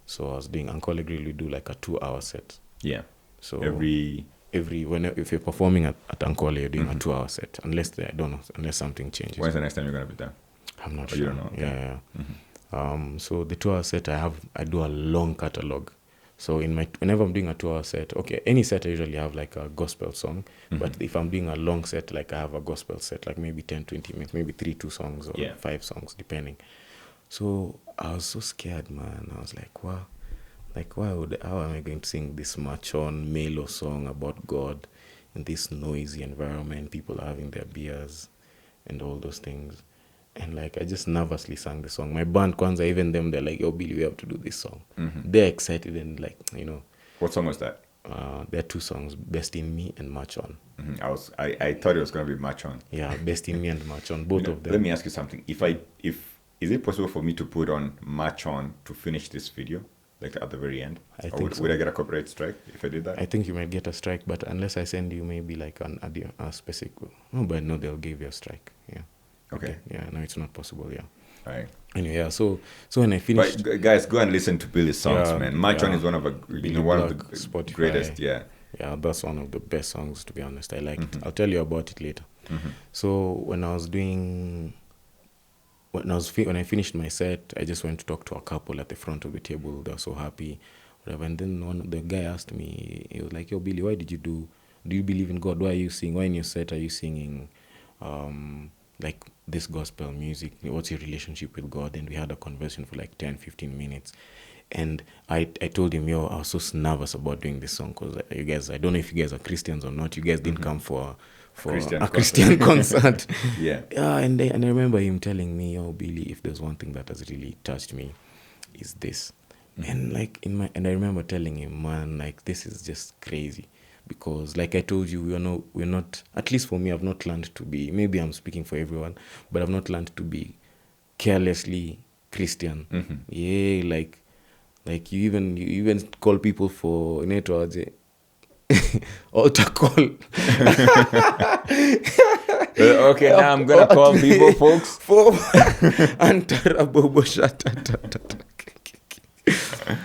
[SPEAKER 1] So I was doing Ankole Grill. We do like a 2-hour set.
[SPEAKER 2] Yeah.
[SPEAKER 1] So if you're performing at Ankole, you're doing a 2-hour set. Unless something changes.
[SPEAKER 2] When's the next time you're gonna be there?
[SPEAKER 1] I'm not
[SPEAKER 2] sure. You don't know?
[SPEAKER 1] Okay. Yeah. So the 2-hour set, I do a long catalog. So whenever I'm doing a 2-hour set, any set I usually have like a gospel song. But if I'm doing a long set, like I have a gospel set, like maybe 10, 20 minutes, maybe 2 songs or 5 songs, depending. So I was so scared, man. I was like, wow. Like, how am I going to sing this machon, mellow song about God in this noisy environment? People are having their beers and all those things. And like, I just nervously sang the song. My band, Kwanzaa, even them, they're like, yo, Billy, we have to do this song. They're excited and like,
[SPEAKER 2] What song was that?
[SPEAKER 1] There are 2 songs, Best in Me and March On.
[SPEAKER 2] I thought it was going to be March On.
[SPEAKER 1] Yeah, Best in Me and March On, both of them.
[SPEAKER 2] Let me ask you something. Is it possible for me to put on March On to finish this video? Like at the very end? Would I get a copyright strike if I did that?
[SPEAKER 1] I think you might get a strike, but unless I send you maybe like a specific... No, but no, they'll give you a strike, yeah.
[SPEAKER 2] Okay.
[SPEAKER 1] Yeah, no, it's not possible, yeah.
[SPEAKER 2] All right.
[SPEAKER 1] Anyway, yeah, so when I finished...
[SPEAKER 2] But guys, go and listen to Billy's songs, man. March On is one of the
[SPEAKER 1] Spotify,
[SPEAKER 2] greatest, yeah.
[SPEAKER 1] Yeah, that's one of the best songs, to be honest. I like it. I'll tell you about it later. So when I finished my set, I just went to talk to a couple at the front of the table. They were so happy, whatever. And then the guy asked me, he was like, yo, Billy, why do you believe in God? Why are you singing? Why in your set are you singing like this gospel music? What's your relationship with God? And we had a conversation for like 10, 15 minutes. And I told him, yo, I was so nervous about doing this song because you guys, I don't know if you guys are Christians or not. You guys didn't come for a Christian concert.
[SPEAKER 2] Yeah.
[SPEAKER 1] Yeah, and I remember him telling me, "Oh, Billy, if there's one thing that has really touched me, is this." And like and I remember telling him, "Man, like this is just crazy." Because like I told you, we're not, at least for me, I've not learned to be, maybe I'm speaking for everyone, but I've not learned to be carelessly Christian. Yeah, like you even call people for network altar call.
[SPEAKER 2] Okay, now I'm gonna call people, folks.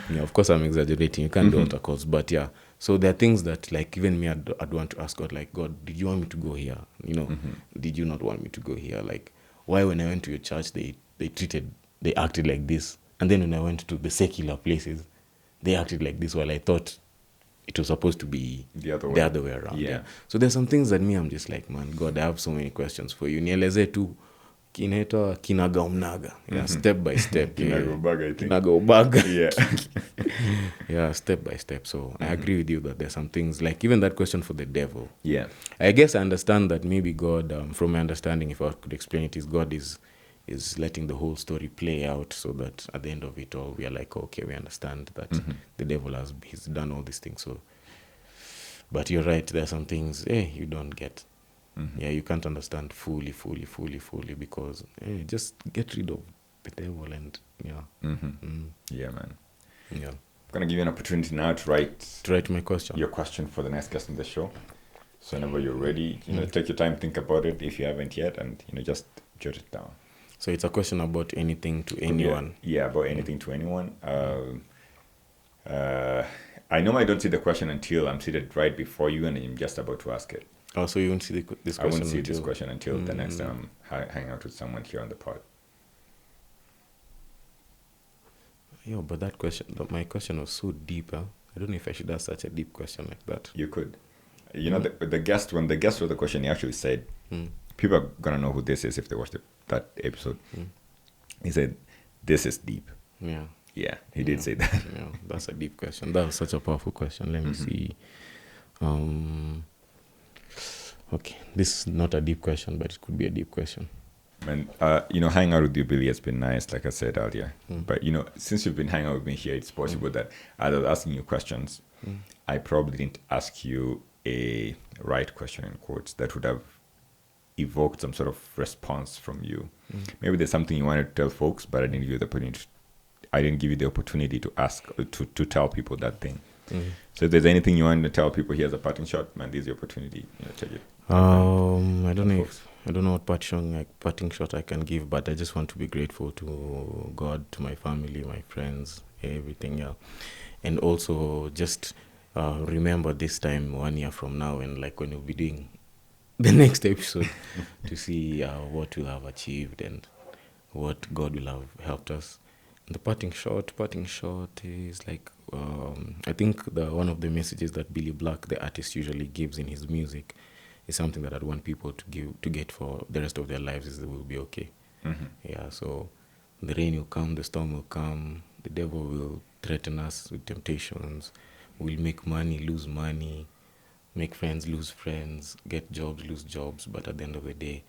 [SPEAKER 1] Yeah, of course I'm exaggerating. You can't do altar calls, but yeah. So there are things that, like, even me, I'd want to ask God, like, God, did you want me to go here? Did you not want me to go here? Like, why when I went to your church, they acted like this, and then when I went to the secular places, they acted like this, while I thought it was supposed to be the other way around.
[SPEAKER 2] Yeah.
[SPEAKER 1] So there's some things that me, I'm just like, man, God, I have so many questions for you. Nieleze tu kinaitwa kinagaumnaga. Yeah, step by step.
[SPEAKER 2] Kinagaubaga, I think.
[SPEAKER 1] Kinagaubaga.
[SPEAKER 2] Yeah.
[SPEAKER 1] Yeah, step by step. So I agree with you that there's some things, like even that question for the devil.
[SPEAKER 2] Yeah.
[SPEAKER 1] I guess I understand that maybe God, from my understanding, if I could explain it, is God is letting the whole story play out so that at the end of it all, we are like, okay, we understand that the devil he's done all these things. So, but you're right, there are some things, you don't get. Yeah, you can't understand fully, because just get rid of the devil and,
[SPEAKER 2] Yeah, man.
[SPEAKER 1] Yeah.
[SPEAKER 2] gonna give you an opportunity now to write
[SPEAKER 1] my question.
[SPEAKER 2] your question for the next guest on the show. So whenever you're ready, take your time, think about it if you haven't yet, and just jot it down.
[SPEAKER 1] So it's a question about anything to anyone.
[SPEAKER 2] Yeah, about anything to anyone. I know I don't see the question until I'm seated right before you, and I'm just about to ask it.
[SPEAKER 1] Oh, so you won't see this question?
[SPEAKER 2] I won't see this question until the next time I hang out with someone here on the pod.
[SPEAKER 1] Yo, but my question was so deep. Huh? I don't know if I should ask such a deep question like that.
[SPEAKER 2] You could. The guest, when the guest wrote the question, he actually said, people are going to know who this is if they watched that episode. He said, this is deep.
[SPEAKER 1] Yeah.
[SPEAKER 2] Yeah, he did say that.
[SPEAKER 1] Yeah, that's a deep question. That was such a powerful question. Let me see. Okay, this is not a deep question, but it could be a deep question.
[SPEAKER 2] And, hanging out with you, Billy, has been nice, like I said earlier. But, since you've been hanging out with me here, it's possible that as I was asking you questions, I probably didn't ask you a right question, in quotes, that would have evoked some sort of response from you. Maybe there's something you wanted to tell folks, but I didn't give you the opportunity to ask, to tell people that thing. So if there's anything you want to tell people, here's a parting shot, man, this is the opportunity. Take it.
[SPEAKER 1] I don't know what parting shot I can give, but I just want to be grateful to God, to my family, my friends, everything. Yeah, and also just remember this time 1 year from now, and like when we'll be doing the next episode, to see what we'll have achieved and what God will have helped us. The parting shot is like I think one of the messages that Billy Black, the artist, usually gives in his music is something that I'd want people to get for the rest of their lives, is they will be okay. Yeah, so the rain will come, the storm will come, the devil will threaten us with temptations, we'll make money, lose money, make friends, lose friends, get jobs, lose jobs, but at the end of the day,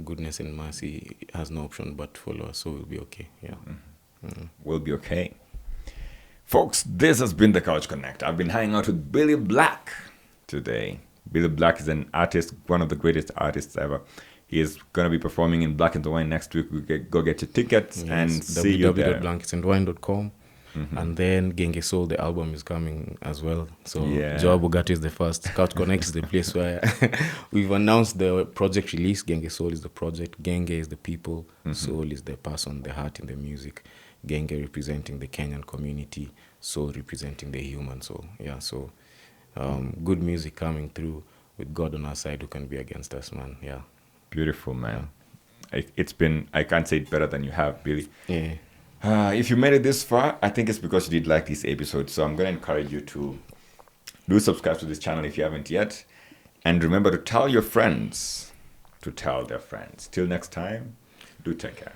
[SPEAKER 1] goodness and mercy has no option but to follow us, so we'll be okay. Yeah.
[SPEAKER 2] We'll be okay. Folks, this has been The Couch Connect. I've been hanging out with Billy Black today. Billy Black is an artist, one of the greatest artists ever. He is going to be performing in Black and Wine next week. Go get your tickets and see you there.
[SPEAKER 1] www.blanketsandwine.com. And then Genge Soul, the album, is coming as well. So Joab is the first. Couch Connect is the place where we've announced the project release. Genge Soul is the project. Genge is the people. Soul is the person, the heart in the music. Genge representing the Kenyan community. Soul representing the human soul. Yeah, so good music coming through with God on our side. Who can be against us, man? Yeah.
[SPEAKER 2] Beautiful, man. Yeah. It's been, I can't say it better than you have, Billy.
[SPEAKER 1] Yeah.
[SPEAKER 2] If you made it this far, I think it's because you did like this episode. So I'm going to encourage you to do subscribe to this channel if you haven't yet. And remember to tell your friends to tell their friends. Till next time, do take care.